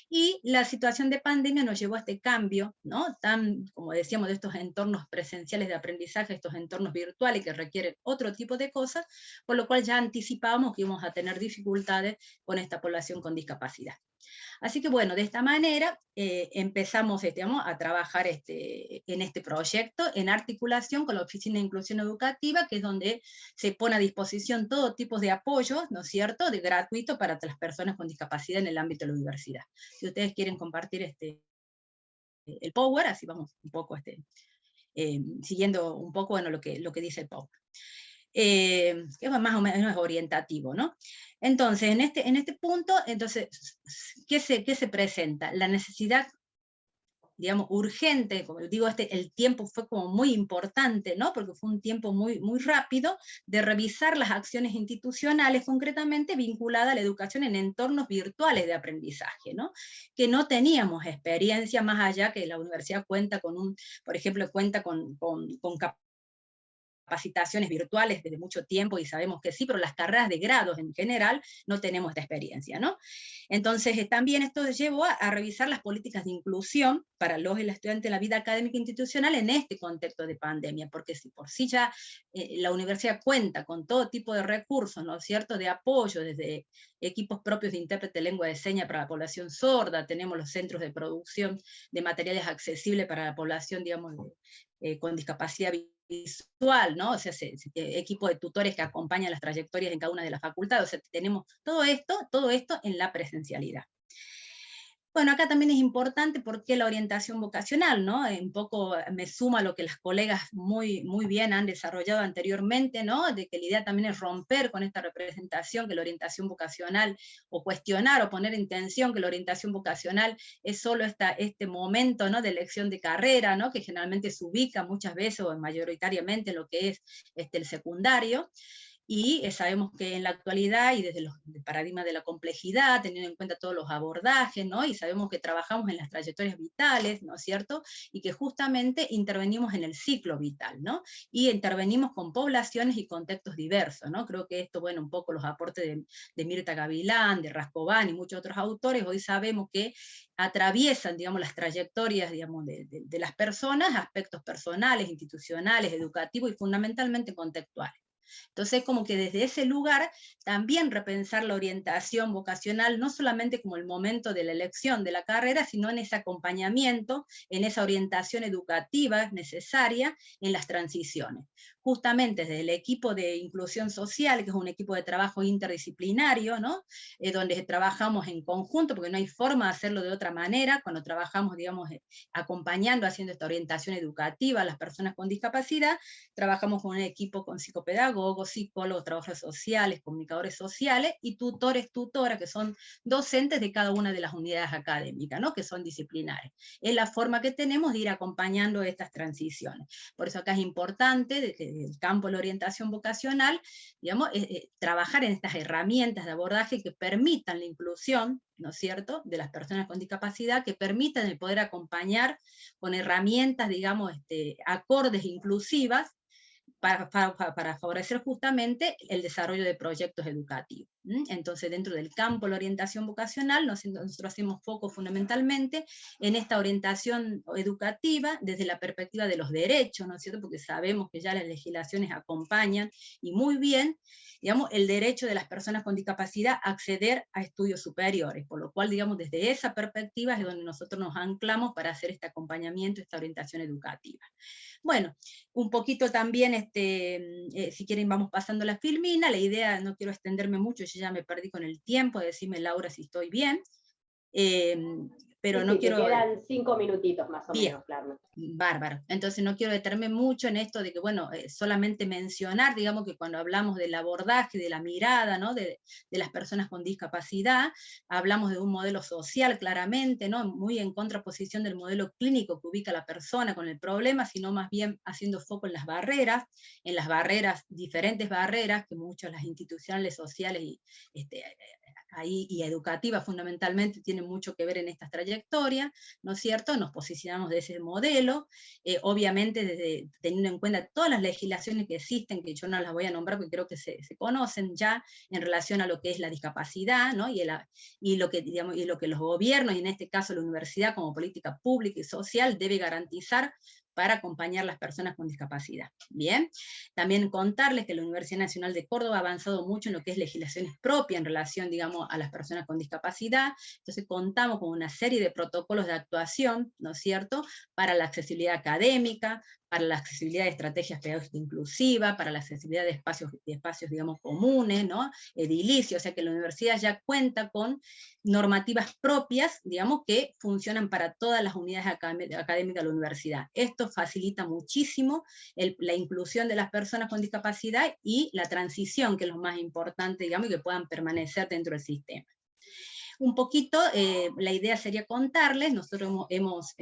y la situación de pandemia nos llevó a este cambio, ¿no?, tan, como decíamos, de estos entornos presenciales de aprendizaje, estos entornos virtuales que requieren otro tipo de cosas, por lo cual ya anticipábamos que íbamos a tener dificultades con esta población con discapacidad. Así que bueno, de esta manera empezamos a trabajar en este proyecto en articulación con la Oficina de Inclusión Educativa, que es donde se pone a disposición todo tipo de apoyos, ¿no es cierto?, de gratuito para las personas con discapacidad en el ámbito de la universidad. Si ustedes quieren compartir el Power, así vamos un poco siguiendo un poco, bueno, lo que dice el Power. Que es más o menos orientativo, ¿no? Entonces, en este punto, entonces, ¿qué se presenta? La necesidad, digamos, urgente, como digo, el tiempo fue como muy importante, ¿no? Porque fue un tiempo muy, muy rápido de revisar las acciones institucionales concretamente vinculadas a la educación en entornos virtuales de aprendizaje, ¿no? Que no teníamos experiencia más allá que la universidad cuenta con por ejemplo, cuenta con capacitaciones virtuales desde mucho tiempo y sabemos que sí, pero las carreras de grados en general no tenemos esta experiencia, ¿no? Entonces también esto llevó a revisar las políticas de inclusión para los y las estudiantes de la vida académica institucional en este contexto de pandemia, porque si por sí ya la universidad cuenta con todo tipo de recursos, ¿no es cierto?, de apoyo, desde equipos propios de intérprete de lengua de señas para la población sorda, tenemos los centros de producción de materiales accesibles para la población, digamos, con discapacidad visual, ¿no? O sea, equipo de tutores que acompañan las trayectorias en cada una de las facultades, o sea, tenemos todo esto en la presencialidad. Bueno, acá también es importante porque la orientación vocacional, ¿no? Un poco me suma a lo que las colegas muy, muy bien han desarrollado anteriormente, ¿no? De que la idea también es romper con esta representación que la orientación vocacional, o cuestionar o poner en tensión que la orientación vocacional es solo este momento, ¿no? De elección de carrera, ¿no? Que generalmente se ubica muchas veces o mayoritariamente en lo que es el secundario. Y sabemos que en la actualidad, y desde el paradigma de la complejidad, teniendo en cuenta todos los abordajes, ¿no? Y sabemos que trabajamos en las trayectorias vitales, ¿no es cierto? Y que justamente intervenimos en el ciclo vital, ¿no? Y intervenimos con poblaciones y contextos diversos, ¿no? Creo que esto, bueno, un poco los aportes de Mirta Gavilán, de Rascobán y muchos otros autores, hoy sabemos que atraviesan, digamos, las trayectorias, digamos, de las personas, aspectos personales, institucionales, educativos y fundamentalmente contextuales. Entonces, como que desde ese lugar también repensar la orientación vocacional, no solamente como el momento de la elección de la carrera, sino en ese acompañamiento, en esa orientación educativa necesaria en las transiciones. Justamente desde el equipo de inclusión social, que es un equipo de trabajo interdisciplinario, ¿no? Donde trabajamos en conjunto, porque no hay forma de hacerlo de otra manera, cuando trabajamos, digamos, acompañando, haciendo esta orientación educativa a las personas con discapacidad, trabajamos con un equipo con psicopedagogos, psicólogos, trabajadores sociales, comunicadores sociales, y tutores, tutoras, que son docentes de cada una de las unidades académicas, ¿no? Que son disciplinares. Es la forma que tenemos de ir acompañando estas transiciones. Por eso acá es importante, desde el campo de la orientación vocacional, digamos, trabajar en estas herramientas de abordaje que permitan la inclusión, ¿no es cierto?, de las personas con discapacidad, que permitan el poder acompañar con herramientas, digamos, acordes inclusivas, para favorecer justamente el desarrollo de proyectos educativos. Entonces, dentro del campo de la orientación vocacional, nosotros hacemos foco fundamentalmente en esta orientación educativa desde la perspectiva de los derechos, ¿no es cierto?, porque sabemos que ya las legislaciones acompañan, y muy bien, digamos, el derecho de las personas con discapacidad a acceder a estudios superiores, por lo cual, digamos, desde esa perspectiva es donde nosotros nos anclamos para hacer este acompañamiento, esta orientación educativa. Bueno, un poquito también, si quieren vamos pasando la filmina, la idea, no quiero extenderme mucho, yo ya me perdí con el tiempo, decime Laura si estoy bien, pero sí, no sí, quiero... Te quedan 5 minutitos más o bien. Menos, claro. Bárbaro. Entonces no quiero detenerme mucho en esto de que, bueno, solamente mencionar, digamos, que cuando hablamos del abordaje, de la mirada, ¿no?, de las personas con discapacidad, hablamos de un modelo social claramente, ¿no?, muy en contraposición del modelo clínico que ubica a la persona con el problema, sino más bien haciendo foco en las barreras, diferentes barreras que muchas las institucionales sociales y educativas fundamentalmente tienen mucho que ver en estas trayectorias, ¿no es cierto? Nos posicionamos de ese modelo, obviamente teniendo en cuenta todas las legislaciones que existen, que yo no las voy a nombrar porque creo que se conocen ya en relación a lo que es la discapacidad, ¿no? y lo que los gobiernos, y en este caso la universidad como política pública y social, debe garantizar para acompañar a las personas con discapacidad. Bien, también contarles que la Universidad Nacional de Córdoba ha avanzado mucho en lo que es legislaciones propias en relación, digamos, a las personas con discapacidad. Entonces contamos con una serie de protocolos de actuación, ¿no es cierto?, para la accesibilidad académica, para la accesibilidad de estrategias pedagógicas inclusivas, para la accesibilidad de espacios digamos, comunes, ¿no?, edilicios, o sea que la universidad ya cuenta con normativas propias, digamos, que funcionan para todas las unidades académicas de la universidad. Esto facilita muchísimo la inclusión de las personas con discapacidad y la transición, que es lo más importante, digamos, y que puedan permanecer dentro del sistema. un poquito, la idea sería contarles, nosotros hemos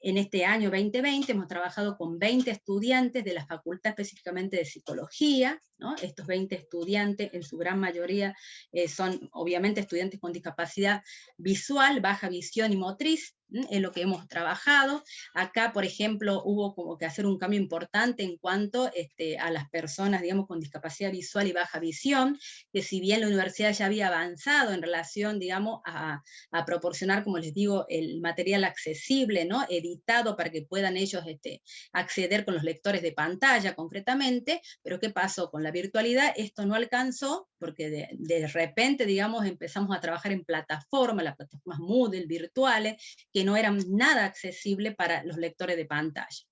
en este año 2020 hemos trabajado con 20 estudiantes de la facultad específicamente de psicología, ¿no? Estos 20 estudiantes, en su gran mayoría, son obviamente estudiantes con discapacidad visual, baja visión y motriz, es lo que hemos trabajado. Acá, por ejemplo, hubo como que hacer un cambio importante en cuanto a las personas, digamos, con discapacidad visual y baja visión, que si bien la universidad ya había avanzado en relación, digamos, a proporcionar, como les digo, el material accesible, ¿no? Editado para que puedan ellos acceder con los lectores de pantalla concretamente, pero ¿qué pasó? Con la virtualidad esto no alcanzó, porque de repente, digamos, empezamos a trabajar en plataformas, las plataformas Moodle, virtuales, que no eran nada accesibles para los lectores de pantalla.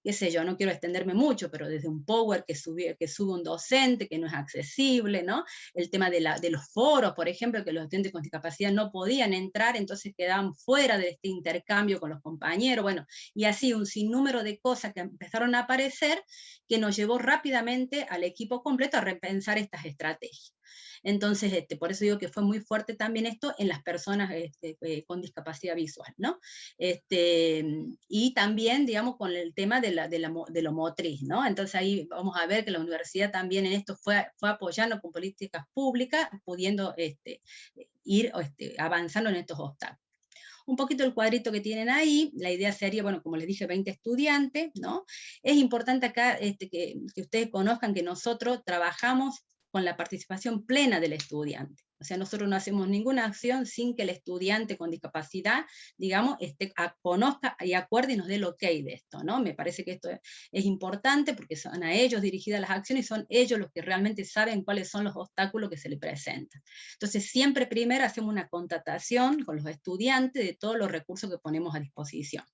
Qué sé yo, no quiero extenderme mucho, pero desde un Power que sube un docente, que no es accesible, ¿no? El tema de los foros, por ejemplo, que los estudiantes con discapacidad no podían entrar, entonces quedaban fuera de este intercambio con los compañeros, bueno, y así un sinnúmero de cosas que empezaron a aparecer, que nos llevó rápidamente al equipo completo a repensar estas estrategias. Entonces, por eso digo que fue muy fuerte también esto en las personas con discapacidad visual, ¿no? Y también, digamos, con el tema de lo motriz, ¿no? Entonces ahí vamos a ver que la universidad también en esto fue apoyando con políticas públicas, pudiendo ir avanzando en estos obstáculos. Un poquito el cuadrito que tienen ahí, la idea sería, bueno, como les dije, 20 estudiantes, ¿no? Es importante acá que ustedes conozcan que nosotros trabajamos con la participación plena del estudiante. O sea, nosotros no hacemos ninguna acción sin que el estudiante con discapacidad, digamos, conozca y acuerde y nos dé el ok de esto, ¿no? Me parece que esto es importante porque son a ellos dirigidas las acciones y son ellos los que realmente saben cuáles son los obstáculos que se les presentan. Entonces, siempre primero hacemos una contratación con los estudiantes de todos los recursos que ponemos a disposición.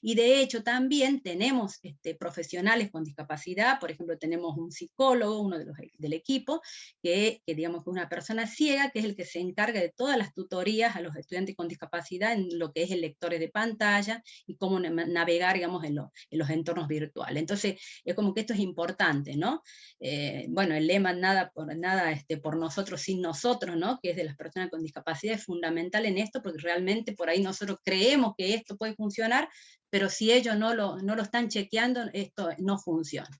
Y de hecho también tenemos profesionales con discapacidad, por ejemplo, tenemos un psicólogo, uno del equipo, que digamos que es una persona ciega, que es el que se encarga de todas las tutorías a los estudiantes con discapacidad en lo que es el lectores de pantalla y cómo navegar, digamos, en los entornos virtuales. Entonces, es como que esto es importante, ¿no? Bueno, el lema nada por nosotros sin nosotros, ¿no? Que es de las personas con discapacidad, es fundamental en esto, porque realmente por ahí nosotros creemos que esto puede funcionar, pero si ellos no lo están chequeando, esto no funciona.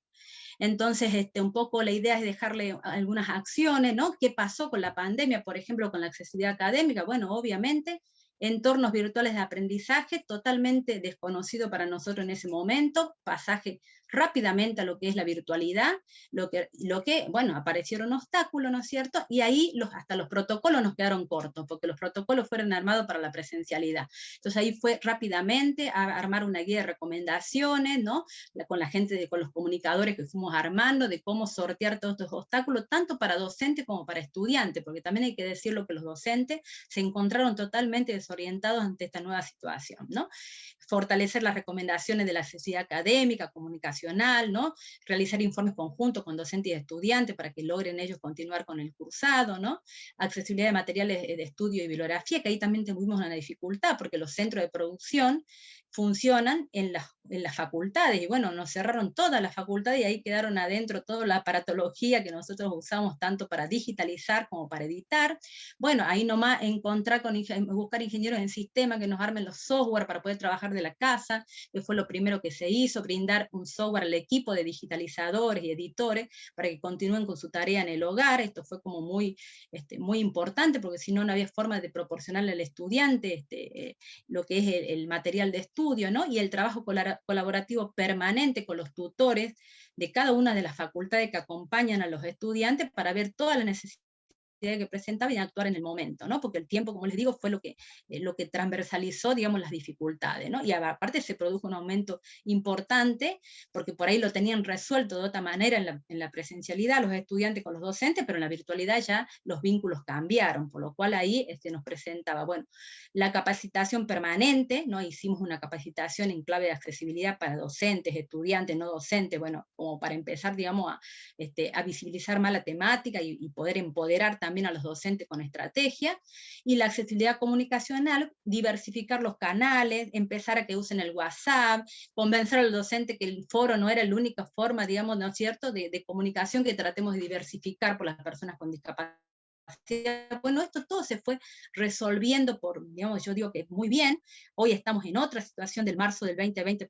Entonces, un poco la idea es dejarle algunas acciones, ¿no? ¿Qué pasó con la pandemia, por ejemplo, con la accesibilidad académica? Bueno, obviamente, entornos virtuales de aprendizaje, totalmente desconocido para nosotros en ese momento, pasaje rápidamente a lo que es la virtualidad, lo que bueno, aparecieron obstáculos, ¿no es cierto? Y ahí hasta los protocolos nos quedaron cortos, porque los protocolos fueron armados para la presencialidad. Entonces ahí fue rápidamente a armar una guía de recomendaciones, ¿no? Con la gente, con los comunicadores que fuimos armando, de cómo sortear todos estos obstáculos, tanto para docentes como para estudiantes, porque también hay que decirlo que los docentes se encontraron totalmente desorientados ante esta nueva situación, ¿no? Fortalecer las recomendaciones de la accesibilidad académica, comunicacional, ¿no? Realizar informes conjuntos con docentes y estudiantes para que logren ellos continuar con el cursado, ¿no? Accesibilidad de materiales de estudio y bibliografía, que ahí también tuvimos una dificultad, porque los centros de producción funcionan en las facultades, y bueno, nos cerraron todas las facultades y ahí quedaron adentro toda la aparatología que nosotros usamos tanto para digitalizar como para editar. Bueno, ahí nomás buscar ingenieros en sistema que nos armen los software para poder trabajar de la casa, que fue lo primero que se hizo, brindar un software al equipo de digitalizadores y editores para que continúen con su tarea en el hogar. Esto fue como muy importante, porque si no, no había forma de proporcionarle al estudiante lo que es el material de estudio, ¿no? Y el trabajo colaborativo permanente con los tutores de cada una de las facultades que acompañan a los estudiantes para ver todas las necesidades que presentaba y actuar en el momento, ¿no? Porque el tiempo, como les digo, fue lo que transversalizó, digamos, las dificultades, ¿no? Y aparte se produjo un aumento importante, porque por ahí lo tenían resuelto de otra manera en la presencialidad, los estudiantes con los docentes, pero en la virtualidad ya los vínculos cambiaron, por lo cual ahí nos presentaba, bueno, la capacitación permanente, ¿no? Hicimos una capacitación en clave de accesibilidad para docentes, estudiantes, no docentes, bueno, como para empezar, digamos, a visibilizar más la temática y poder empoderar también a los docentes con estrategia, y la accesibilidad comunicacional, diversificar los canales, empezar a que usen el WhatsApp, convencer al docente que el foro no era la única forma, digamos, ¿no es cierto?, de comunicación, que tratemos de diversificar por las personas con discapacidad Bueno, esto todo se fue resolviendo digamos, yo digo que muy bien. Hoy estamos en otra situación del marzo del 2020,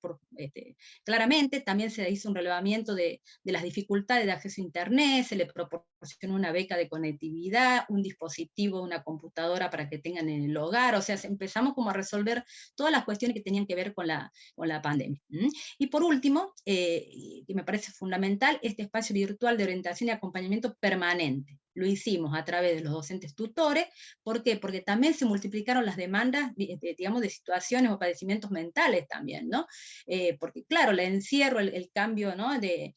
claramente. También se hizo un relevamiento de las dificultades de acceso a Internet, se le proporcionó una beca de conectividad, un dispositivo, una computadora para que tengan en el hogar. O sea, empezamos como a resolver todas las cuestiones que tenían que ver con la pandemia. Y por último, que me parece fundamental, este espacio virtual de orientación y acompañamiento permanente. Lo hicimos a través de los docentes tutores. ¿Por qué? Porque también se multiplicaron las demandas, digamos, de situaciones o padecimientos mentales también, ¿no? Porque claro, el encierro, el cambio, ¿no? de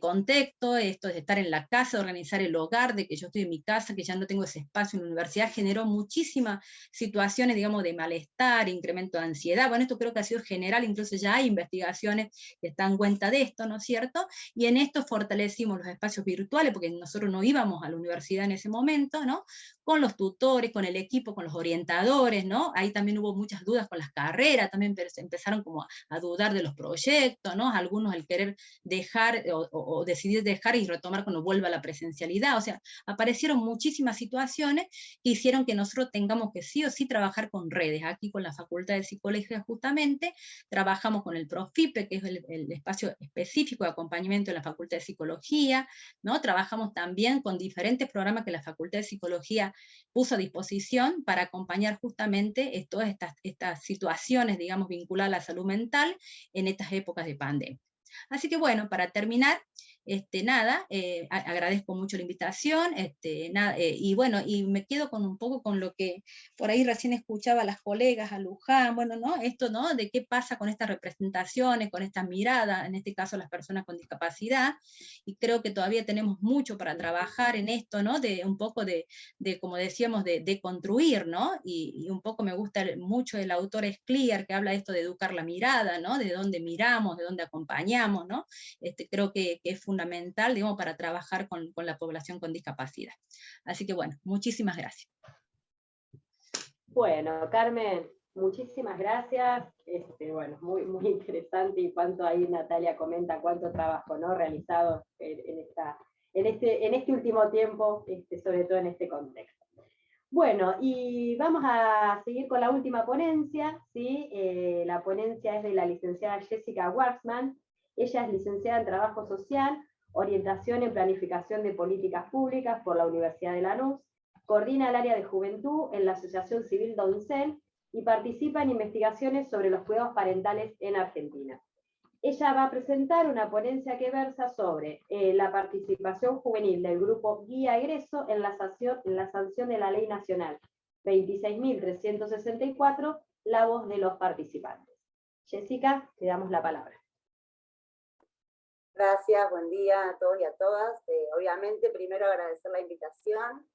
contexto, esto de estar en la casa, de organizar el hogar, de que yo estoy en mi casa, que ya no tengo ese espacio en la universidad, generó muchísimas situaciones, digamos, de malestar, incremento de ansiedad. Bueno, esto creo que ha sido general, incluso ya hay investigaciones que están cuenta de esto, ¿no es cierto? Y en esto fortalecimos los espacios virtuales, porque nosotros no íbamos a la universidad en ese momento, ¿no? Con los tutores, con el equipo, con los orientadores, ¿no? Ahí también hubo muchas dudas con las carreras, también empezaron como a dudar de los proyectos, ¿no? Algunos el querer dejar o decidir dejar y retomar cuando vuelva la presencialidad. O sea, aparecieron muchísimas situaciones que hicieron que nosotros tengamos que sí o sí trabajar con redes. Aquí con la Facultad de Psicología justamente trabajamos con el Profipe, que es el espacio específico de acompañamiento de la Facultad de Psicología, ¿no? Trabajamos también con diferentes programas que la Facultad de Psicología puso a disposición para acompañar justamente todas estas situaciones, digamos, vinculadas a la salud mental en estas épocas de pandemia. Así que bueno, para terminar, nada, agradezco mucho la invitación, y bueno, y me quedo con un poco con lo que por ahí recién escuchaba a las colegas, a Luján, bueno, ¿no? Esto, ¿no? De qué pasa con estas representaciones, con estas miradas, en este caso las personas con discapacidad, y creo que todavía tenemos mucho para trabajar en esto, ¿no? De un poco de como decíamos, de construir, ¿no? Y un poco me gusta mucho el autor Scliar, que habla de esto de educar la mirada, ¿no? De dónde miramos, de dónde acompañamos, ¿no? Creo que es fundamental, digamos, para trabajar con la población con discapacidad. Así que bueno, muchísimas gracias. Bueno, Carmen, muchísimas gracias. Bueno, muy, muy interesante, y cuánto ahí Natalia comenta, cuánto trabajo, ¿no? Realizado en este último tiempo, sobre todo en este contexto. Bueno, y vamos a seguir con la última ponencia, ¿sí? La ponencia es de la licenciada Jessica Waxman. Ella es licenciada en Trabajo Social, Orientación en Planificación de Políticas Públicas por la Universidad de Lanús, coordina el área de juventud en la Asociación Civil Doncel y participa en investigaciones sobre los cuidados parentales en Argentina. Ella va a presentar una ponencia que versa sobre la participación juvenil del grupo Guía Egreso en la sanción de la Ley Nacional 26.364, la voz de los participantes. Jessica, te damos la palabra. Gracias, buen día a todos y a todas. Obviamente, primero agradecer la invitación.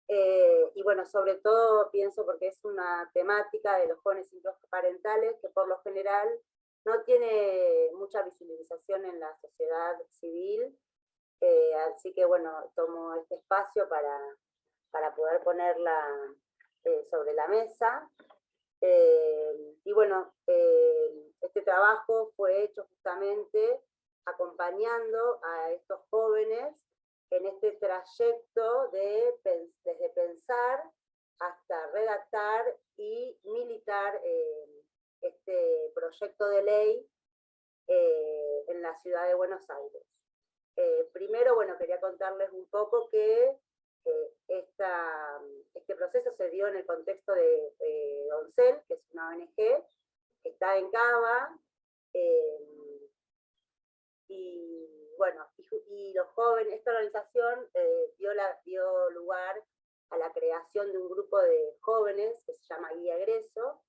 Y bueno, sobre todo pienso porque es una temática de los jóvenes parentales que por lo general no tiene mucha visibilización en la sociedad civil, así que bueno, tomo este espacio para poder ponerla sobre la mesa. Y bueno, este trabajo fue hecho justamente acompañando a estos jóvenes en este trayecto desde pensar hasta redactar y militar este proyecto de ley en la ciudad de Buenos Aires. Primero, bueno, quería contarles un poco que este proceso se dio en el contexto de Doncel, que es una ONG que está en Cava, y bueno, y los jóvenes, esta organización dio lugar a la creación de un grupo de jóvenes que se llama Guía Egreso,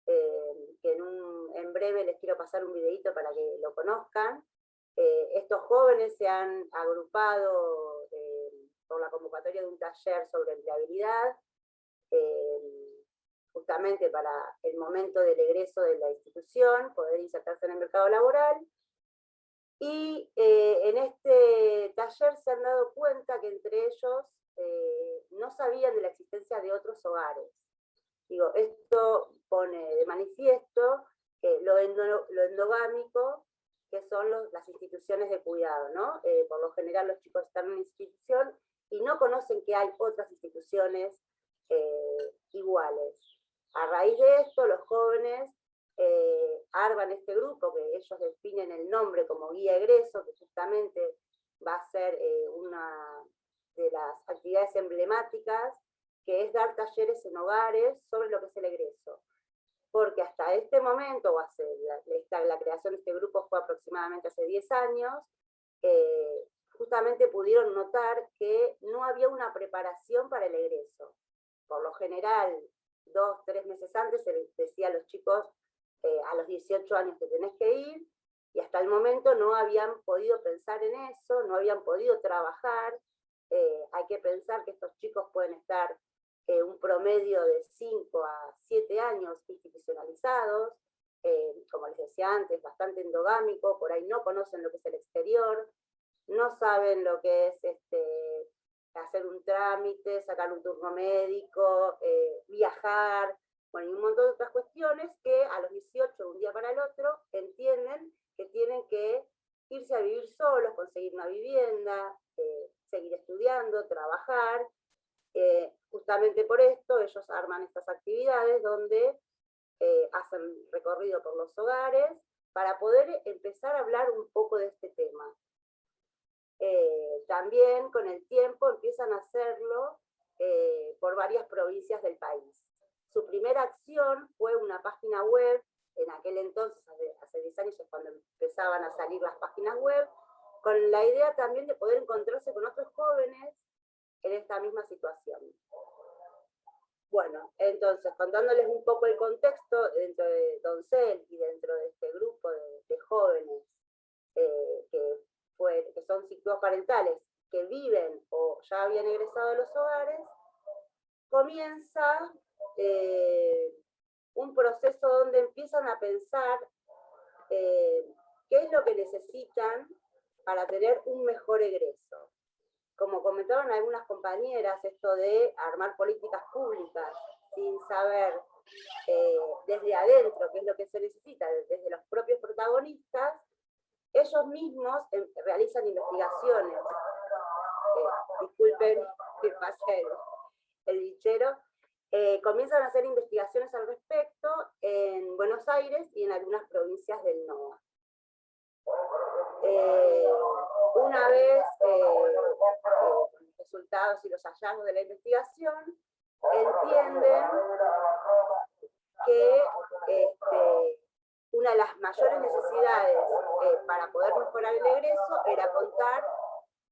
que en breve les quiero pasar un videito para que lo conozcan. Estos jóvenes se han agrupado por la convocatoria de un taller sobre empleabilidad, justamente para el momento del egreso de la institución, poder insertarse en el mercado laboral. Y en este taller se han dado cuenta que entre ellos no sabían de la existencia de otros hogares. Digo, esto pone de manifiesto lo endogámico que son las instituciones de cuidado, ¿no? Por lo general los chicos están en una institución y no conocen que hay otras instituciones iguales. A raíz de esto, los jóvenes arman este grupo, que ellos definen el nombre como Guía Egreso, que justamente va a ser una de las actividades emblemáticas, que es dar talleres en hogares sobre lo que es el egreso. Porque hasta este momento, o hace la creación de este grupo fue aproximadamente hace 10 años, justamente pudieron notar que no había una preparación para el egreso. Por lo general, 2 o 3 meses antes se les decía a los chicos a los 18 años que tenés que ir, y hasta el momento no habían podido pensar en eso, no habían podido trabajar. Hay que pensar que estos chicos pueden estar un promedio de 5 a 7 años institucionalizados, como les decía antes, bastante endogámico, por ahí no conocen lo que es el exterior, no saben lo que es hacer un trámite, sacar un turno médico, viajar, bueno, y un montón de otras cuestiones que a los 18, de un día para el otro, entienden que tienen que irse a vivir solos, conseguir una vivienda, seguir estudiando, trabajar. Justamente por esto ellos arman estas actividades donde hacen recorrido por los hogares para poder empezar a hablar un poco de este tema. También con el tiempo empiezan a hacerlo por varias provincias del país. Su primera acción fue una página web, en aquel entonces, hace 10 años es cuando empezaban a salir las páginas web, con la idea también de poder encontrarse con otros jóvenes en esta misma situación. Bueno, entonces, contándoles un poco el contexto dentro de Doncel y dentro de este grupo de jóvenes que son psicólogos parentales, que viven o ya habían egresado de los hogares, comienza un proceso donde empiezan a pensar qué es lo que necesitan para tener un mejor egreso. Como comentaban algunas compañeras, esto de armar políticas públicas sin saber desde adentro qué es lo que se necesita, desde los propios protagonistas, ellos mismos realizan investigaciones. Disculpen que pase el bichero. Comienzan a hacer investigaciones al respecto en Buenos Aires y en algunas provincias del NOA. Una vez los resultados y los hallazgos de la investigación, entienden que una de las mayores necesidades para poder mejorar el egreso era contar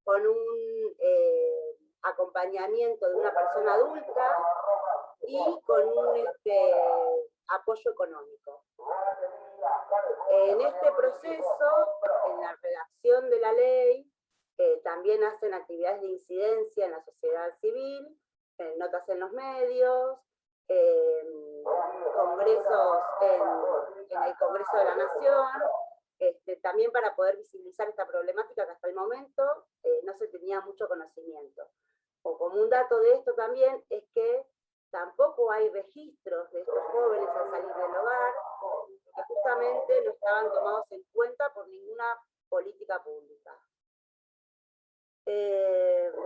con un acompañamiento de una persona adulta y con un apoyo económico. En este proceso, en la redacción de la ley, también hacen actividades de incidencia en la sociedad civil, notas en los medios, congresos en el Congreso de la Nación, también para poder visibilizar esta problemática que hasta el momento no se tenía mucho conocimiento. O como un dato de esto también es que tampoco hay registros de estos jóvenes al salir del hogar, que justamente no estaban tomados en cuenta por ninguna política pública.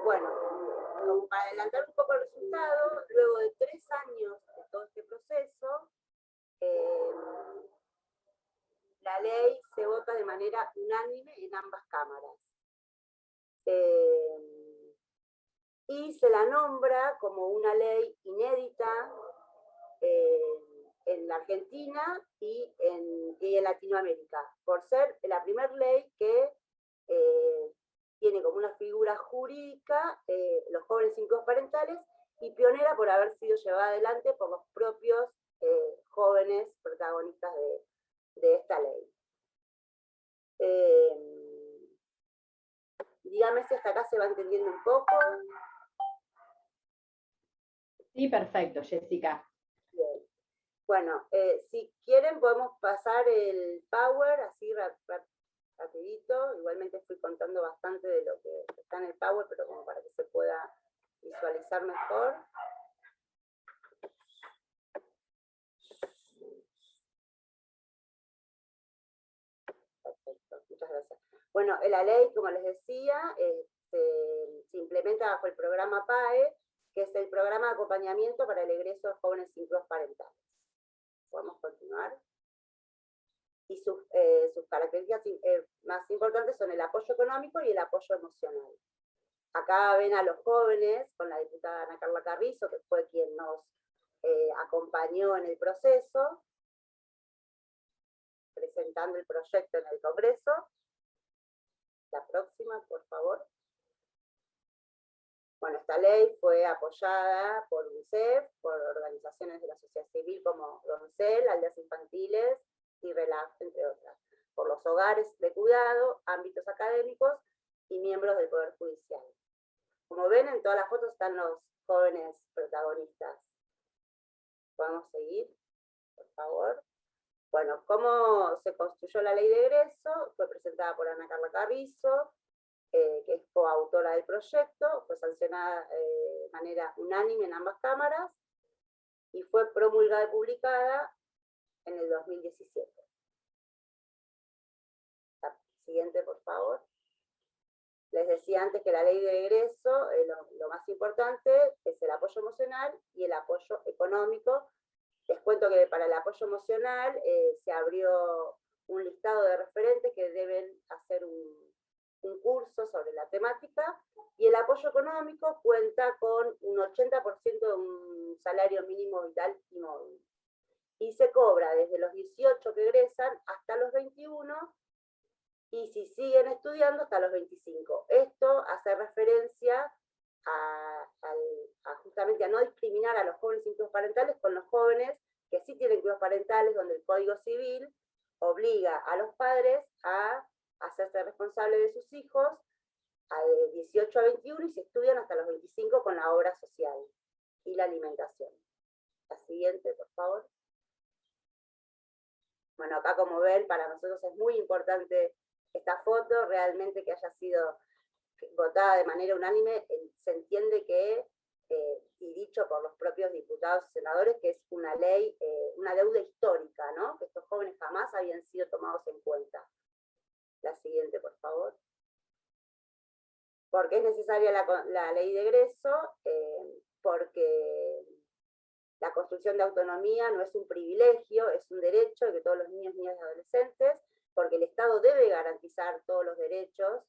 Bueno, como para adelantar un poco el resultado, luego de 3 años de todo este proceso, la ley se vota de manera unánime en ambas cámaras. Y se la nombra como una ley inédita en la Argentina y en Latinoamérica, por ser la primera ley que tiene como una figura jurídica los jóvenes psicólogos parentales, y pionera por haber sido llevada adelante por los propios jóvenes protagonistas de esta ley. Dígame si hasta acá se va entendiendo un poco. Sí, perfecto, Jessica. Bien. Bueno, si quieren podemos pasar el Power así rapidito. Igualmente fui contando bastante de lo que está en el Power, pero como para que se pueda visualizar mejor. Perfecto, muchas gracias. Bueno, la ley, como les decía, se implementa bajo el programa PAE, que es el programa de acompañamiento para el egreso de jóvenes sin críos parentales. Podemos continuar. Y sus características más importantes son el apoyo económico y el apoyo emocional. Acá ven a los jóvenes con la diputada Ana Carla Carrizo, que fue quien nos acompañó en el proceso, presentando el proyecto en el Congreso. La próxima, por favor. Bueno, esta ley fue apoyada por UNICEF, por organizaciones de la sociedad civil como Doncel, Aldeas Infantiles y RELAF, entre otras, por los hogares de cuidado, ámbitos académicos y miembros del Poder Judicial. Como ven, en todas las fotos están los jóvenes protagonistas. ¿Podemos seguir, por favor? Bueno, ¿cómo se construyó la ley de egreso? Fue presentada por Ana Carla Carrizo, que es coautora del proyecto, fue sancionada de manera unánime en ambas cámaras, y fue promulgada y publicada en el 2017. La siguiente, por favor. Les decía antes que la ley de egreso, lo más importante es el apoyo emocional y el apoyo económico. Les cuento que para el apoyo emocional se abrió un listado de referentes que deben hacer un curso sobre la temática, y el apoyo económico cuenta con un 80% de un salario mínimo vital y móvil. Y se cobra desde los 18 que egresan hasta los 21, y si siguen estudiando hasta los 25. Esto hace referencia justamente a no discriminar a los jóvenes sin cuidados parentales con los jóvenes que sí tienen cuidados parentales, donde el Código Civil obliga a los padres a hacerse responsable de sus hijos de 18 a 21 y se estudian hasta los 25 con la obra social y la alimentación. La siguiente, por favor. Bueno, acá como ven, para nosotros es muy importante esta foto, realmente que haya sido votada de manera unánime, se entiende que, y dicho por los propios diputados y senadores, que es una ley, una deuda histórica, ¿no? Que estos jóvenes jamás habían sido tomados en cuenta. La siguiente, por favor. ¿Por qué es necesaria la ley de egreso? Porque la construcción de autonomía no es un privilegio, es un derecho de que todos los niños, niñas y adolescentes, porque el Estado debe garantizar todos los derechos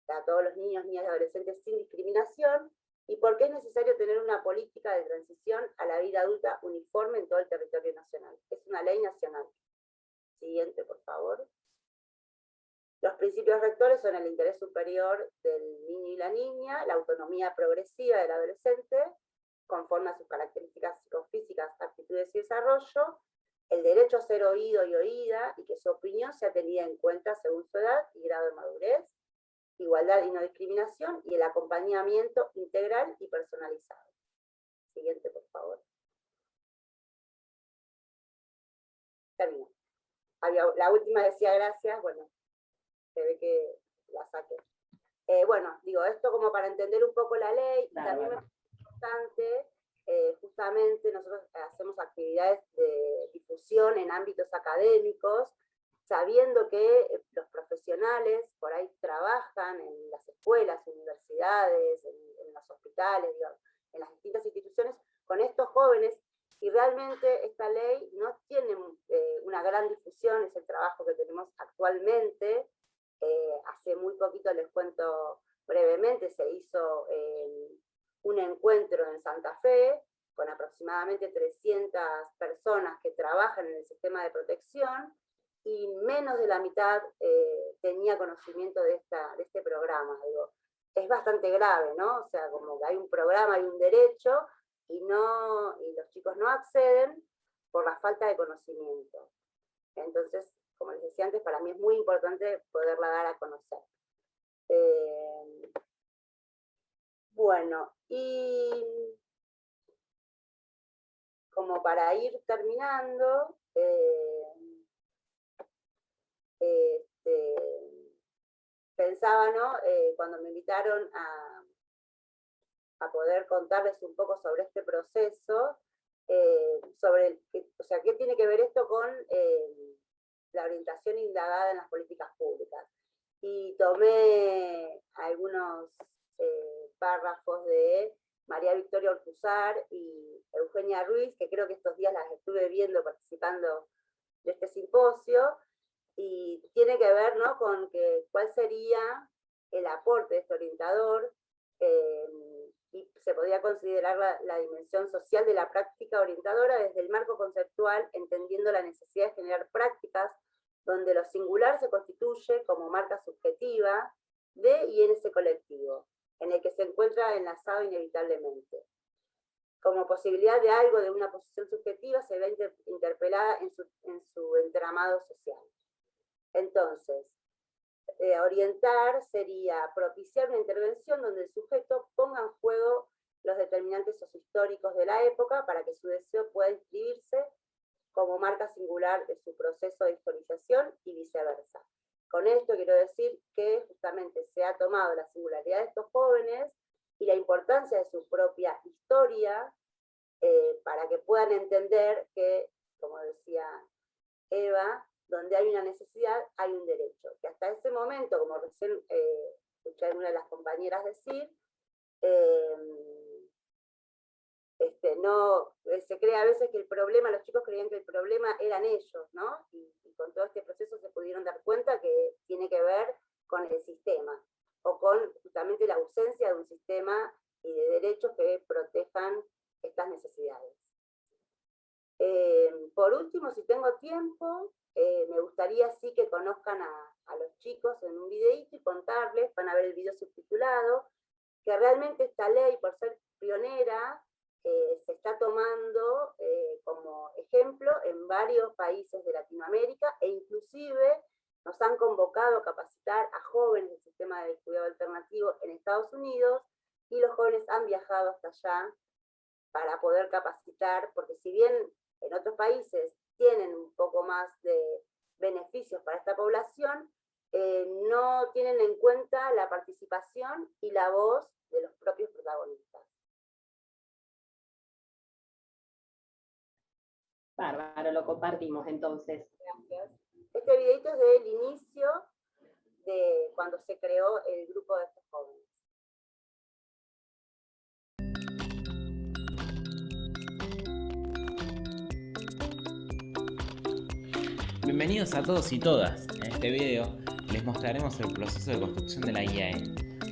a todos los niños, niñas y adolescentes sin discriminación, y porque es necesario tener una política de transición a la vida adulta uniforme en todo el territorio nacional. Es una ley nacional. Siguiente, por favor. Los principios rectores son el interés superior del niño y la niña, la autonomía progresiva del adolescente, conforme a sus características psicofísicas, aptitudes y desarrollo, el derecho a ser oído y oída, y que su opinión sea tenida en cuenta según su edad y grado de madurez, igualdad y no discriminación, y el acompañamiento integral y personalizado. Siguiente, por favor. Termino. La última decía gracias, bueno, se ve que la saqué. Bueno, digo, esto como para entender un poco la ley, y también me parece importante, justamente nosotros hacemos actividades de difusión en ámbitos académicos, sabiendo que los profesionales por ahí trabajan en las escuelas, universidades, en los hospitales, digamos, en las distintas instituciones, con estos jóvenes, y realmente esta ley no tiene una gran difusión, es el trabajo que tenemos actualmente. Hace muy poquito, les cuento brevemente, se hizo un encuentro en Santa Fe, con aproximadamente 300 personas que trabajan en el sistema de protección, y menos de la mitad tenía conocimiento de este programa. Digo, es bastante grave, ¿no? O sea, como que hay un programa, hay un derecho, y los chicos no acceden por la falta de conocimiento. Entonces, como les decía antes, para mí es muy importante poderla dar a conocer. Bueno, y como para ir terminando, pensaba, ¿no? Cuando me invitaron a poder contarles un poco sobre este proceso, o sea, ¿qué tiene que ver esto con la orientación indagada en las políticas públicas? Y tomé algunos párrafos de María Victoria Ortuzar y Eugenia Ruiz, que creo que estos días las estuve viendo participando de este simposio, y tiene que ver, ¿no?, con cuál sería el aporte de este orientador, y se podría considerar la dimensión social de la práctica orientadora desde el marco conceptual, entendiendo la necesidad de generar prácticas donde lo singular se constituye como marca subjetiva de y en ese colectivo, en el que se encuentra enlazado inevitablemente. Como posibilidad de algo de una posición subjetiva se ve interpelada en su entramado social. Entonces, orientar sería propiciar una intervención donde el sujeto ponga en juego los determinantes sociohistóricos de la época para que su deseo pueda inscribirse como marca singular de su proceso de historización y viceversa. Con esto quiero decir que justamente se ha tomado la singularidad de estos jóvenes y la importancia de su propia historia para que puedan entender que, como decía Eva, donde hay una necesidad, hay un derecho. Que hasta ese momento, como recién escuché a una de las compañeras decir, se cree a veces que el problema, los chicos creían que el problema eran ellos, ¿no? Y con todo este proceso se pudieron dar cuenta que tiene que ver con el sistema, o con justamente la ausencia de un sistema y de derechos que protejan estas necesidades. Por último, si tengo tiempo, me gustaría sí que conozcan a los chicos en un videíto y contarles, van a ver el video subtitulado, que realmente esta ley, por ser pionera, se está tomando como ejemplo en varios países de Latinoamérica, e inclusive nos han convocado a capacitar a jóvenes del sistema de cuidado alternativo en Estados Unidos, y los jóvenes han viajado hasta allá para poder capacitar, porque si bien en otros países tienen un poco más de beneficios para esta población, no tienen en cuenta la participación y la voz de los propios protagonistas. Bárbaro, lo compartimos entonces. Gracias. Este videito es del inicio de cuando se creó el grupo de estos jóvenes. Bienvenidos a todos y todas. En este video les mostraremos el proceso de construcción de la IAE,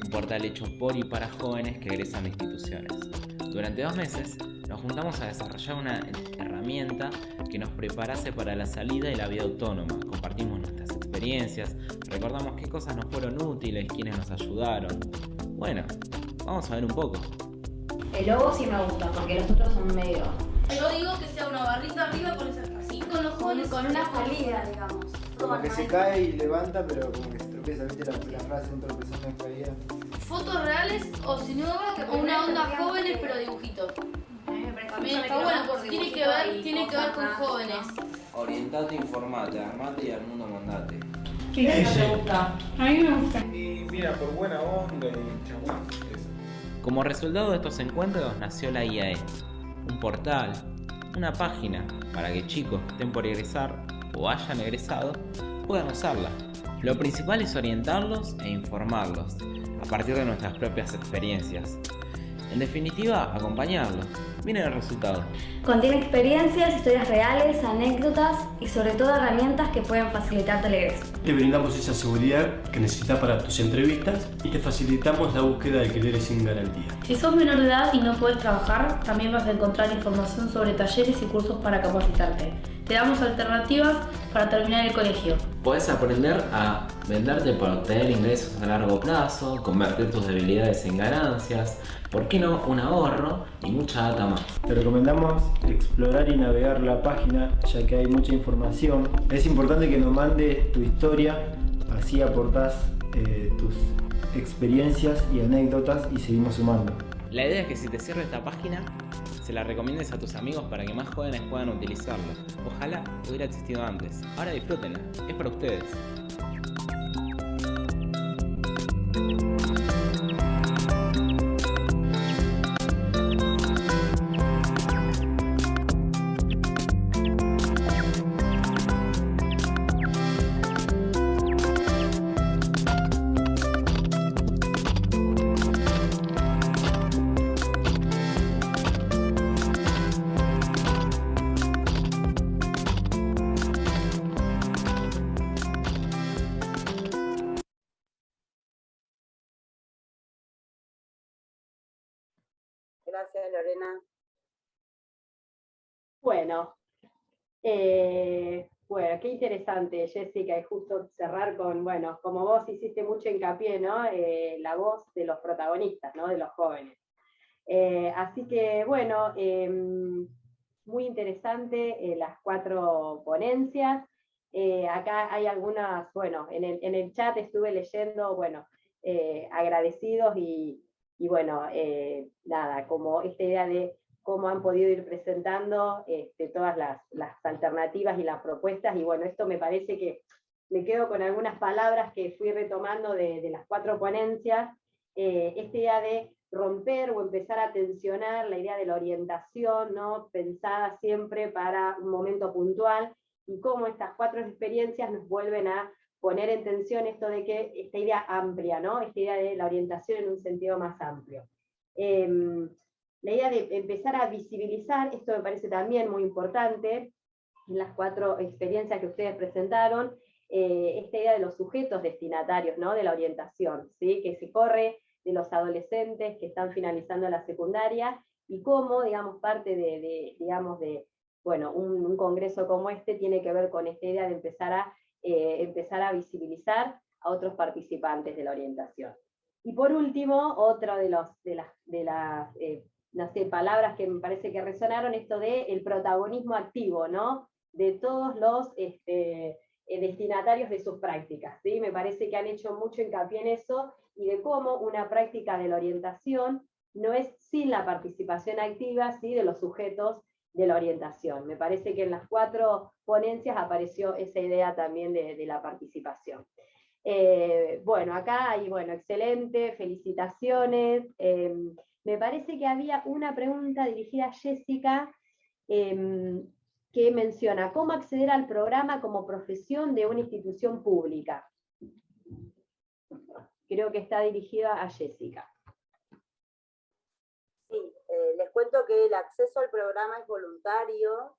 un portal hecho por y para jóvenes que egresan de instituciones. Durante 2 meses nos juntamos a desarrollar una herramienta que nos preparase para la salida y la vida autónoma. Compartimos nuestras experiencias, recordamos qué cosas nos fueron útiles, quiénes nos ayudaron. Bueno, vamos a ver un poco. El logo sí me gusta, porque los otros son medio... Yo digo que sea una barrita arriba con esa así, con los jóvenes, con una salida, digamos. Como que se cae y levanta, pero como que se tropieza, ¿viste la frase, un tropezón no es caída? Fotos reales, o si no, una onda jóvenes pero dibujitos. También está bueno porque tiene que ver con jóvenes. Orientate, informate, armate y al mundo mandate. Sí, me gusta. A mí me gusta. Y mira, por buena onda y chaguán. Como resultado de estos encuentros nació la IAE, un portal, una página para que chicos que estén por egresar o hayan egresado puedan usarla. Lo principal es orientarlos e informarlos a partir de nuestras propias experiencias. En definitiva, acompañarlos. Miren el resultado. Contiene experiencias, historias reales, anécdotas y sobre todo herramientas que pueden facilitarte el egreso. Te brindamos esa seguridad que necesitas para tus entrevistas y te facilitamos la búsqueda de alquileres sin garantía. Si sos menor de edad y no puedes trabajar, también vas a encontrar información sobre talleres y cursos para capacitarte. Te damos alternativas para terminar el colegio. Podés aprender a venderte para obtener ingresos a largo plazo, convertir tus debilidades en ganancias, ¿por qué no un ahorro y mucha data más? Te recomendamos explorar y navegar la página, ya que hay mucha información. Es importante que nos mandes tu historia, así aportás tus experiencias y anécdotas y seguimos sumando. La idea es que si te sirve esta página, se la recomiendes a tus amigos para que más jóvenes puedan utilizarla. Ojalá hubiera existido antes. Ahora disfrútenla, es para ustedes. Gracias, Lorena. Bueno, bueno, qué interesante, Jessica, y justo cerrar con, bueno, como vos hiciste mucho hincapié, ¿no? La voz de los protagonistas, ¿no? De los jóvenes. Así que, bueno, muy interesante las 4 ponencias. Acá hay algunas, bueno, en el chat estuve leyendo, bueno, agradecidos y bueno, nada, como esta idea de cómo han podido ir presentando todas las alternativas y las propuestas, y bueno, esto me parece que me quedo con algunas palabras que fui retomando de las 4 ponencias, esta idea de romper o empezar a tensionar la idea de la orientación, ¿no? Pensada siempre para un momento puntual, y cómo estas 4 experiencias nos vuelven a poner en tensión esto de que esta idea amplia, ¿no? Esta idea de la orientación en un sentido más amplio. La idea de empezar a visibilizar, esto me parece también muy importante, en las 4 experiencias que ustedes presentaron, esta idea de los sujetos destinatarios, ¿no? De la orientación, ¿sí? Que se corre de los adolescentes que están finalizando la secundaria, y cómo, digamos, parte de bueno, un congreso como este tiene que ver con esta idea de empezar a visibilizar a otros participantes de la orientación. Y por último, otra de las no sé, palabras que me parece que resonaron, esto de el protagonismo activo, ¿no? De todos los destinatarios de sus prácticas, ¿sí? Me parece que han hecho mucho hincapié en eso, y de cómo una práctica de la orientación no es sin la participación activa, ¿sí? De los sujetos de la orientación. Me parece que en las 4 ponencias apareció esa idea también de la participación. Bueno, acá hay, bueno, excelente, felicitaciones. Me parece que había una pregunta dirigida a Jessica, que menciona cómo acceder al programa como profesión de una institución pública. Creo que está dirigida a Jessica. Sí, les cuento que el acceso al programa es voluntario,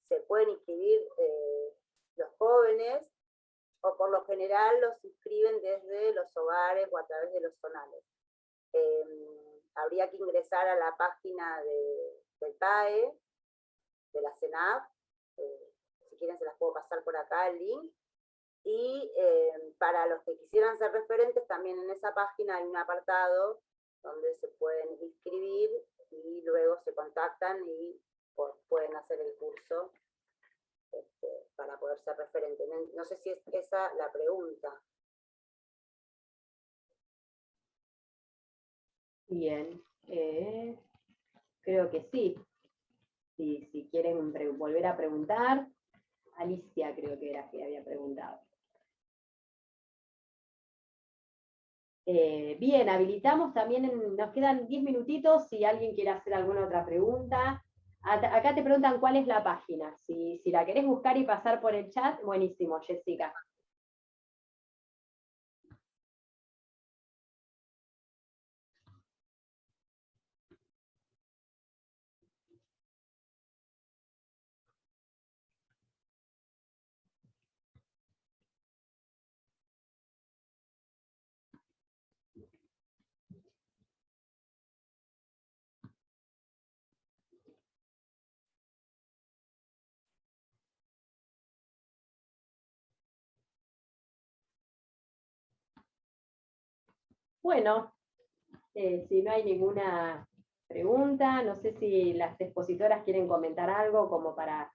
se pueden inscribir los jóvenes, o por lo general los inscriben desde los hogares o a través de los zonales. Habría que ingresar a la página del PAE, de la CENAF, si quieren se las puedo pasar por acá el link, y para los que quisieran ser referentes, también en esa página hay un apartado donde se pueden inscribir y luego se contactan y pueden hacer el curso para poder ser referente. No sé si es esa la pregunta. Bien, creo que sí. Si quieren volver a preguntar, Alicia creo que era que había preguntado. Bien, habilitamos también, nos quedan 10 minutitos, si alguien quiere hacer alguna otra pregunta. Acá te preguntan cuál es la página. Si la querés buscar y pasar por el chat, buenísimo, Jessica. Bueno, si no hay ninguna pregunta, no sé si las expositoras quieren comentar algo como para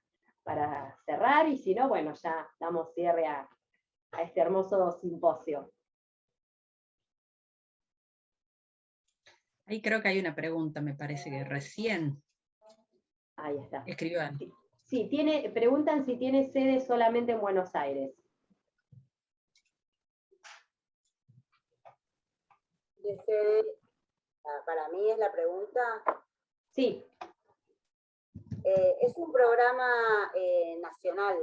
cerrar, y si no, bueno, ya damos cierre a este hermoso simposio. Ahí creo que hay una pregunta, me parece que recién. Ahí está. Escriban. Sí, preguntan si tiene sede solamente en Buenos Aires. ¿De sede para mí es la pregunta? Sí. Es un programa nacional.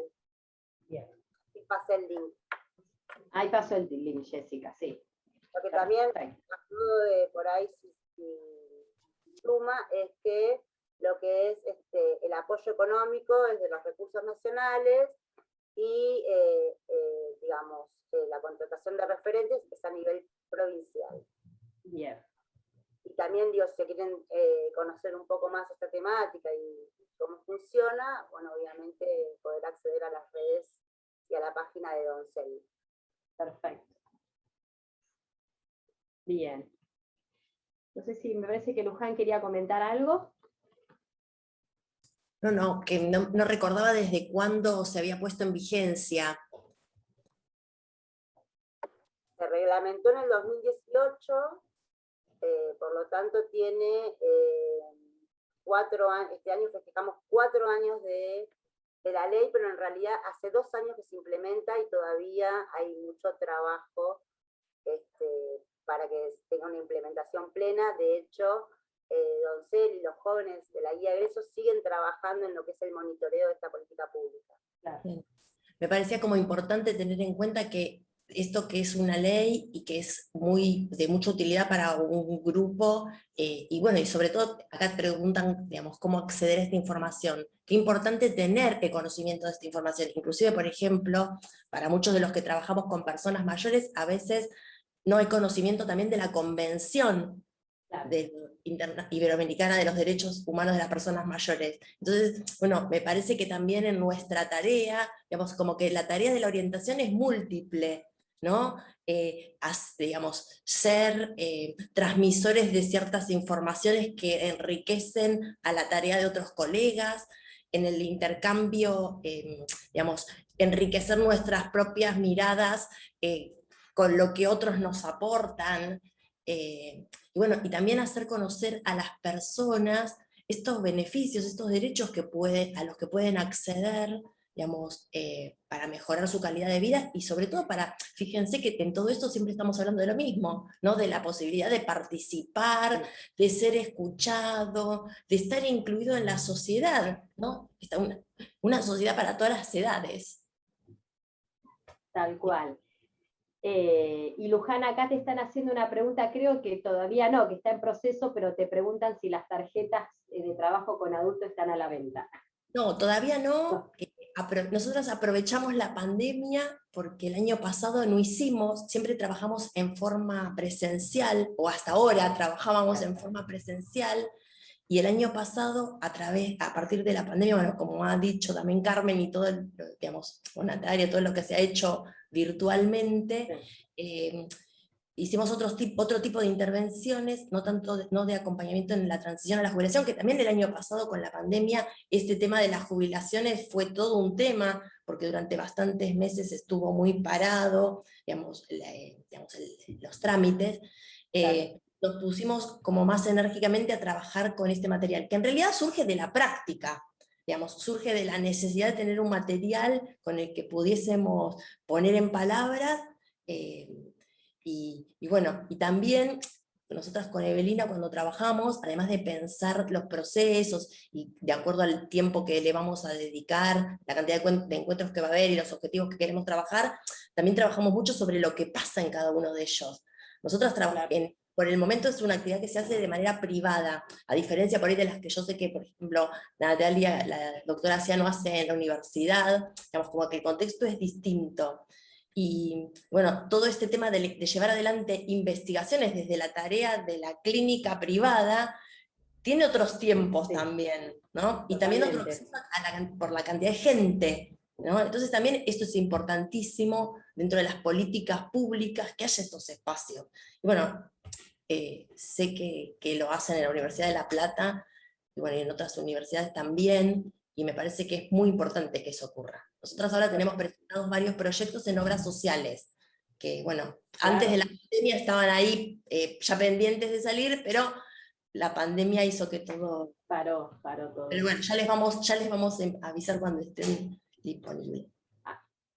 Bien. Y pasé el link. Ahí pasó el link, Jessica, sí. Porque también, de por ahí, si suma, es que lo que es el apoyo económico es de los recursos nacionales, y digamos, la contratación de referentes es a nivel provincial. Bien. y también, digo, si quieren conocer un poco más esta temática y cómo funciona, bueno, obviamente poder acceder a las redes y a la página de Doncel. Perfecto. Bien. No sé si me parece que Luján quería comentar algo. No, que no recordaba desde cuándo se había puesto en vigencia. Se reglamentó en el 2018, por lo tanto tiene 4 años, este año festejamos 4 años de la ley, pero en realidad hace 2 años que se implementa y todavía hay mucho trabajo para que tenga una implementación plena. De hecho, Doncel y los jóvenes de la guía de egresos siguen trabajando en lo que es el monitoreo de esta política pública. Claro. Me parecía como importante tener en cuenta que esto que es una ley y que es de mucha utilidad para un grupo, y bueno, y sobre todo acá te preguntan, digamos, cómo acceder a esta información. Qué importante tener el conocimiento de esta información. Inclusive, por ejemplo, para muchos de los que trabajamos con personas mayores, a veces no hay conocimiento también de la Convención Iberoamericana de los Derechos Humanos de las Personas Mayores. Entonces, bueno, me parece que también en nuestra tarea, digamos, como que la tarea de la orientación es múltiple, ¿no? Digamos, ser transmisores de ciertas informaciones que enriquecen a la tarea de otros colegas, en el intercambio, digamos, enriquecer nuestras propias miradas con lo que otros nos aportan, y bueno, y también hacer conocer a las personas estos beneficios, estos derechos a los que pueden acceder, digamos, para mejorar su calidad de vida, y sobre todo fíjense que en todo esto siempre estamos hablando de lo mismo, ¿no? De la posibilidad de participar, de ser escuchado, de estar incluido en la sociedad, ¿no? Está una sociedad para todas las edades. Tal cual. Y Luján, acá te están haciendo una pregunta, creo que todavía no, que está en proceso, pero te preguntan si las tarjetas de trabajo con adultos están a la venta. No, todavía no. Nosotros aprovechamos la pandemia porque el año pasado no hicimos, siempre trabajamos en forma presencial, o hasta ahora trabajábamos en forma presencial, y el año pasado, a partir de la pandemia, bueno, como ha dicho también Carmen y todo, digamos, Natalia, todo lo que se ha hecho virtualmente, hicimos otro tipo de intervenciones, no de acompañamiento en la transición a la jubilación, que también el año pasado con la pandemia, este tema de las jubilaciones fue todo un tema, porque durante bastantes meses estuvo muy parado, digamos, los trámites. Claro. Nos pusimos como más enérgicamente a trabajar con este material, que en realidad surge de la práctica, digamos, surge de la necesidad de tener un material con el que pudiésemos poner en palabras, y bueno, y también nosotras con Evelina cuando trabajamos, además de pensar los procesos, y de acuerdo al tiempo que le vamos a dedicar, la cantidad de encuentros que va a haber y los objetivos que queremos trabajar, también trabajamos mucho sobre lo que pasa en cada uno de ellos. Nosotras por el momento es una actividad que se hace de manera privada, a diferencia por ahí de las que yo sé que, por ejemplo, Natalia, la doctora Ciano hace en la universidad, digamos, como que el contexto es distinto. Y bueno, todo este tema de llevar adelante investigaciones desde la tarea de la clínica privada, tiene otros tiempos también, ¿no? Y también otro acceso por la cantidad de gente, ¿no? Entonces también esto es importantísimo dentro de las políticas públicas, que haya estos espacios. Y bueno, sé que lo hacen en la Universidad de La Plata, y bueno, y en otras universidades también, y me parece que es muy importante que eso ocurra. Nosotros ahora tenemos presentados varios proyectos en obras sociales, que bueno, antes de la pandemia estaban ahí ya pendientes de salir, pero la pandemia hizo que todo... Paró todo. Pero bueno, ya les vamos a avisar cuando estén disponibles.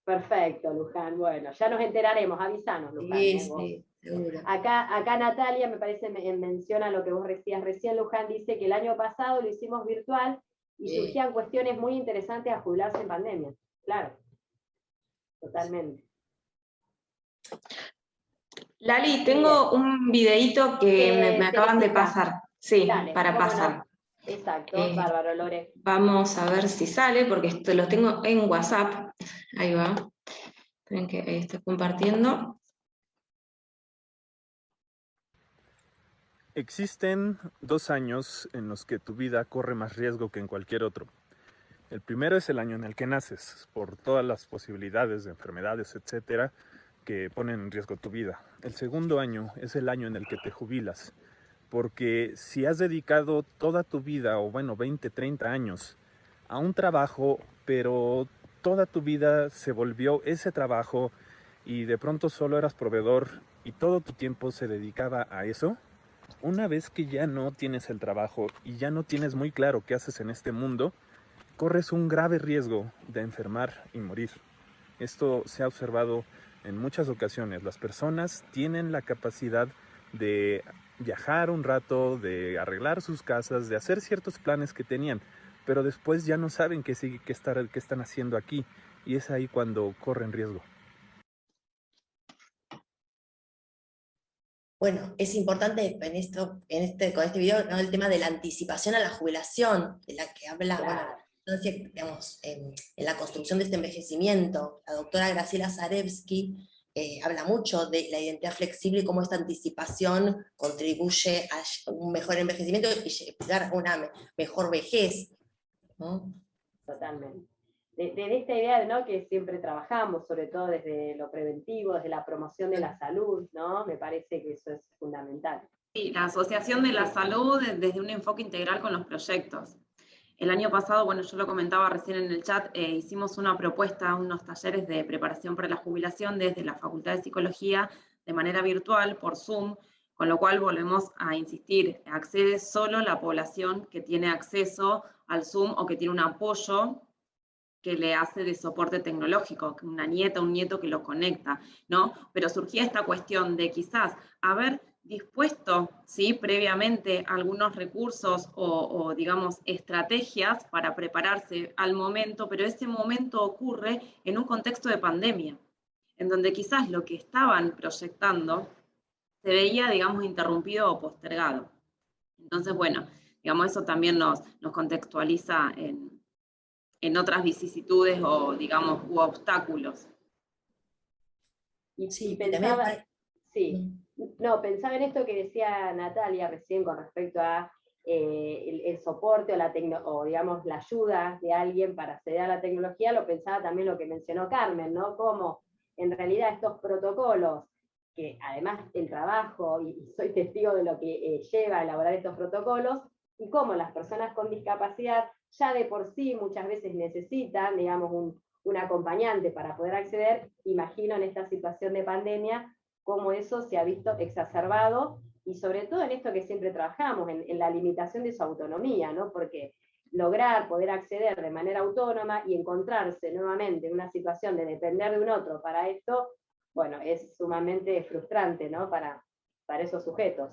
Perfecto, Luján. Bueno, ya nos enteraremos, avisanos, Luján. Sí, seguro. Acá Natalia, me parece, menciona lo que vos decías recién, Luján, dice que el año pasado lo hicimos virtual y surgían cuestiones muy interesantes a jubilarse en pandemia. Claro, totalmente. Lali, tengo un videíto que me acaban de pasar. Sí, dale, para pasar. No. Exacto, bárbaro, Lore. Vamos a ver si sale, porque esto lo tengo en WhatsApp. Ahí va. Esperen que ahí está compartiendo. Existen 2 años en los que tu vida corre más riesgo que en cualquier otro. El primero es el año en el que naces, por todas las posibilidades de enfermedades, etcétera, que ponen en riesgo tu vida. El segundo año es el año en el que te jubilas, porque si has dedicado toda tu vida, o bueno, 20, 30 años, a un trabajo, pero toda tu vida se volvió ese trabajo y de pronto solo eras proveedor y todo tu tiempo se dedicaba a eso, una vez que ya no tienes el trabajo y ya no tienes muy claro qué haces en este mundo, corres un grave riesgo de enfermar y morir. Esto se ha observado en muchas ocasiones. Las personas tienen la capacidad de viajar un rato, de arreglar sus casas, de hacer ciertos planes que tenían, pero después ya no saben qué están haciendo aquí, y es ahí cuando corren riesgo. Bueno, es importante con este video, ¿no?, el tema de la anticipación a la jubilación, de la que habla, Claro. bueno, digamos, en la construcción de este envejecimiento. La doctora Graciela Zarevsky habla mucho de la identidad flexible y cómo esta anticipación contribuye a un mejor envejecimiento y llegar a una mejor vejez, ¿no? Totalmente. De esta idea, ¿no?, que siempre trabajamos, sobre todo desde lo preventivo, desde la promoción de la salud, ¿no? Me parece que eso es fundamental. Sí, la asociación de la salud desde un enfoque integral con los proyectos. El año pasado, bueno, yo lo comentaba recién en el chat, hicimos una propuesta, unos talleres de preparación para la jubilación desde la Facultad de Psicología de manera virtual, por Zoom, con lo cual volvemos a insistir, accede solo la población que tiene acceso al Zoom o que tiene un apoyo que le hace de soporte tecnológico, una nieta, un nieto que lo conecta, ¿no? Pero surgía esta cuestión de quizás haber dispuesto, ¿sí?, previamente algunos recursos o digamos, estrategias para prepararse al momento, pero ese momento ocurre en un contexto de pandemia, en donde quizás lo que estaban proyectando se veía, digamos, interrumpido o postergado. Entonces, bueno, digamos, eso también nos contextualiza en otras vicisitudes o, digamos, u obstáculos. Y pensaba, sí, no, pensaba en esto que decía Natalia recién con respecto a el soporte o digamos, la ayuda de alguien para acceder a la tecnología, lo pensaba también lo que mencionó Carmen, ¿no? Cómo en realidad estos protocolos, que además el trabajo, y soy testigo de lo que lleva a elaborar estos protocolos, y cómo las personas con discapacidad ya de por sí muchas veces necesitan, digamos, un acompañante para poder acceder. Imagino en esta situación de pandemia cómo eso se ha visto exacerbado, y sobre todo en esto que siempre trabajamos, en la limitación de su autonomía, ¿no? Porque lograr poder acceder de manera autónoma y encontrarse nuevamente en una situación de depender de un otro para esto, bueno, es sumamente frustrante, ¿no?, para esos sujetos.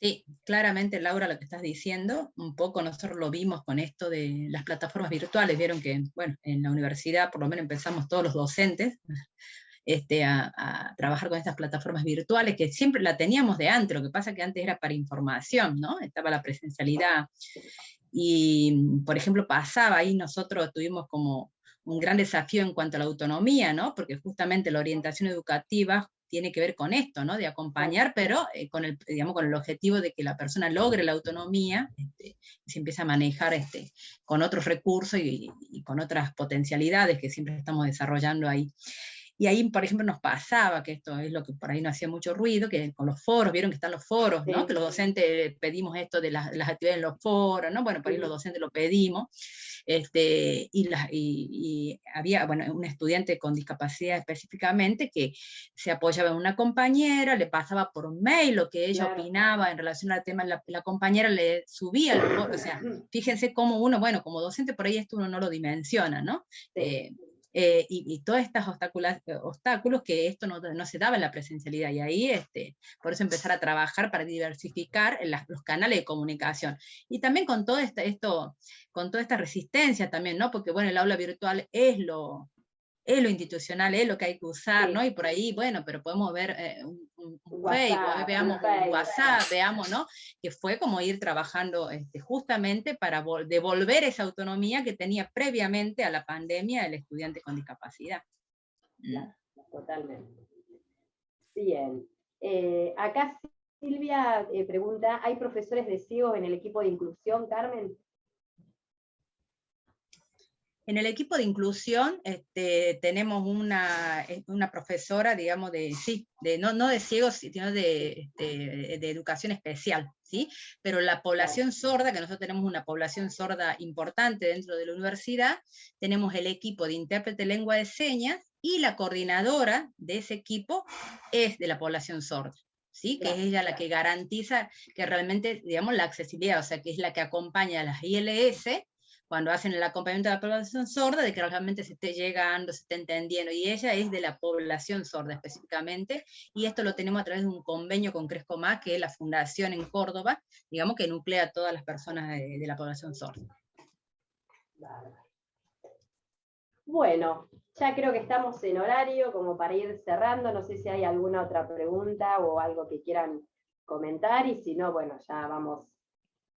Sí, claramente, Laura, lo que estás diciendo, un poco nosotros lo vimos con esto de las plataformas virtuales. Vieron que, bueno, en la universidad por lo menos empezamos todos los docentes a trabajar con estas plataformas virtuales, que siempre la teníamos de antes, lo que pasa que antes era para información, ¿no? Estaba la presencialidad. Y, por ejemplo, pasaba ahí, nosotros tuvimos como un gran desafío en cuanto a la autonomía, ¿no? Porque justamente la orientación educativa tiene que ver con esto, ¿no?, de acompañar, pero con el objetivo de que la persona logre la autonomía, y se empieza a manejar con otros recursos y con otras potencialidades que siempre estamos desarrollando ahí. Y ahí, por ejemplo, nos pasaba, que esto es lo que por ahí no hacía mucho ruido, que con los foros, vieron que están los foros, ¿no? Sí. Que los docentes pedimos esto de las actividades en los foros, ¿no? Bueno, por ahí los docentes lo pedimos, y había, bueno, un estudiante con discapacidad específicamente que se apoyaba en una compañera, le pasaba por mail lo que ella opinaba en relación al tema, la compañera le subía el foro, o sea, fíjense cómo uno, bueno, como docente por ahí esto uno no lo dimensiona, ¿no? Sí. Y todos estos obstáculos que esto no se daba en la presencialidad, y ahí por eso empezar a trabajar para diversificar los canales de comunicación, y también con todo con toda esta resistencia también, ¿no? Porque bueno, el aula virtual es lo institucional, es lo que hay que usar, ¿no? Y por ahí, bueno, pero podemos ver un Facebook, veamos un WhatsApp, veamos, ¿no? Que fue como ir trabajando justamente para devolver esa autonomía que tenía previamente a la pandemia el estudiante con discapacidad. Claro, totalmente. Bien. Acá Silvia pregunta, ¿hay profesores de ciegos en el equipo de inclusión, Carmen? En el equipo de inclusión tenemos una profesora, digamos, no de ciegos, sino de educación especial, ¿sí? Pero la población sorda, que nosotros tenemos una población sorda importante dentro de la universidad, tenemos el equipo de intérprete de lengua de señas, y la coordinadora de ese equipo es de la población sorda, ¿sí? Que es ella la que garantiza que realmente, digamos, la accesibilidad, o sea, que es la que acompaña a las ILS, cuando hacen el acompañamiento de la población sorda, de que realmente se esté llegando, se esté entendiendo, y ella es de la población sorda específicamente, y esto lo tenemos a través de un convenio con Cresco Más, que es la fundación en Córdoba, digamos, que nuclea a todas las personas de la población sorda. Bueno, ya creo que estamos en horario, como para ir cerrando, no sé si hay alguna otra pregunta o algo que quieran comentar, y si no, bueno, ya vamos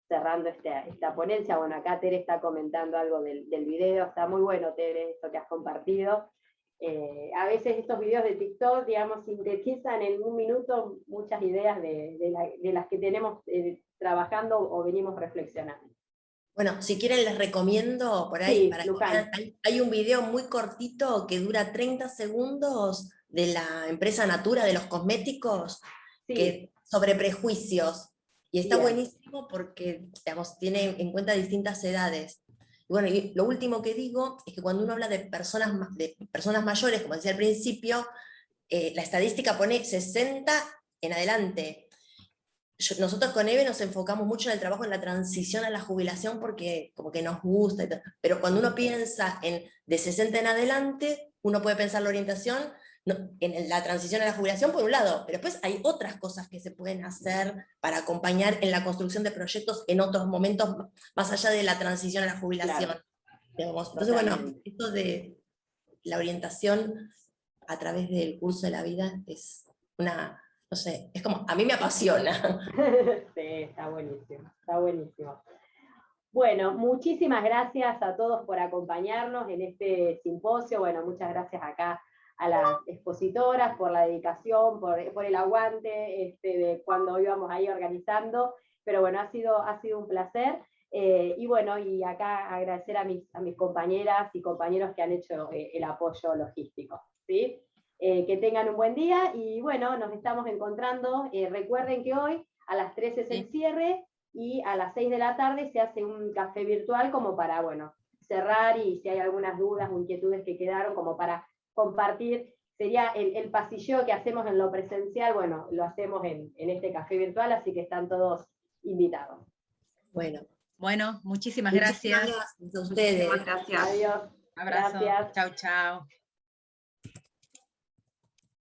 cerrando esta ponencia. Bueno, acá Tere está comentando algo del video, está muy bueno, Tere, esto que has compartido. A veces estos videos de TikTok, digamos, sintetizan en un minuto muchas ideas de las que tenemos trabajando o venimos reflexionando. Bueno, si quieren les recomiendo por ahí, Sí, para Luján. hay un video muy cortito que dura 30 segundos de la empresa Natura de los cosméticos, Sí. sobre prejuicios. Y está Bien. buenísimo porque, digamos, tiene en cuenta distintas edades. Y bueno, y lo último que digo es que cuando uno habla de personas mayores, como decía al principio, la estadística pone 60 en adelante. Nosotros con Eve nos enfocamos mucho en el trabajo en la transición a la jubilación porque como que nos gusta, pero cuando uno piensa en de 60 en adelante, uno puede pensar la orientación en la transición a la jubilación por un lado, pero después hay otras cosas que se pueden hacer para acompañar en la construcción de proyectos en otros momentos, más allá de la transición a la jubilación. Claro. Entonces, bueno, esto de la orientación a través del curso de la vida es una, no sé, es como, a mí me apasiona. Sí, está buenísimo, está buenísimo. Bueno, muchísimas gracias a todos por acompañarnos en este simposio. Bueno, muchas gracias acá a las expositoras por la dedicación, por el aguante de cuando íbamos ahí organizando, pero bueno, ha sido un placer, y bueno, y acá agradecer a mis compañeras y compañeros que han hecho el apoyo logístico, ¿sí? Que tengan un buen día, y bueno, nos estamos encontrando, recuerden que hoy a las 13 es el cierre, y a las 6 de la tarde se hace un café virtual como para, bueno, cerrar, y si hay algunas dudas o inquietudes que quedaron, como para compartir, sería el pasillo que hacemos en lo presencial, bueno, lo hacemos en este café virtual, así que están todos invitados. Bueno, muchísimas gracias. Gracias a ustedes. Muchísimas gracias. Adiós. Abrazo. Gracias. Chau, chau.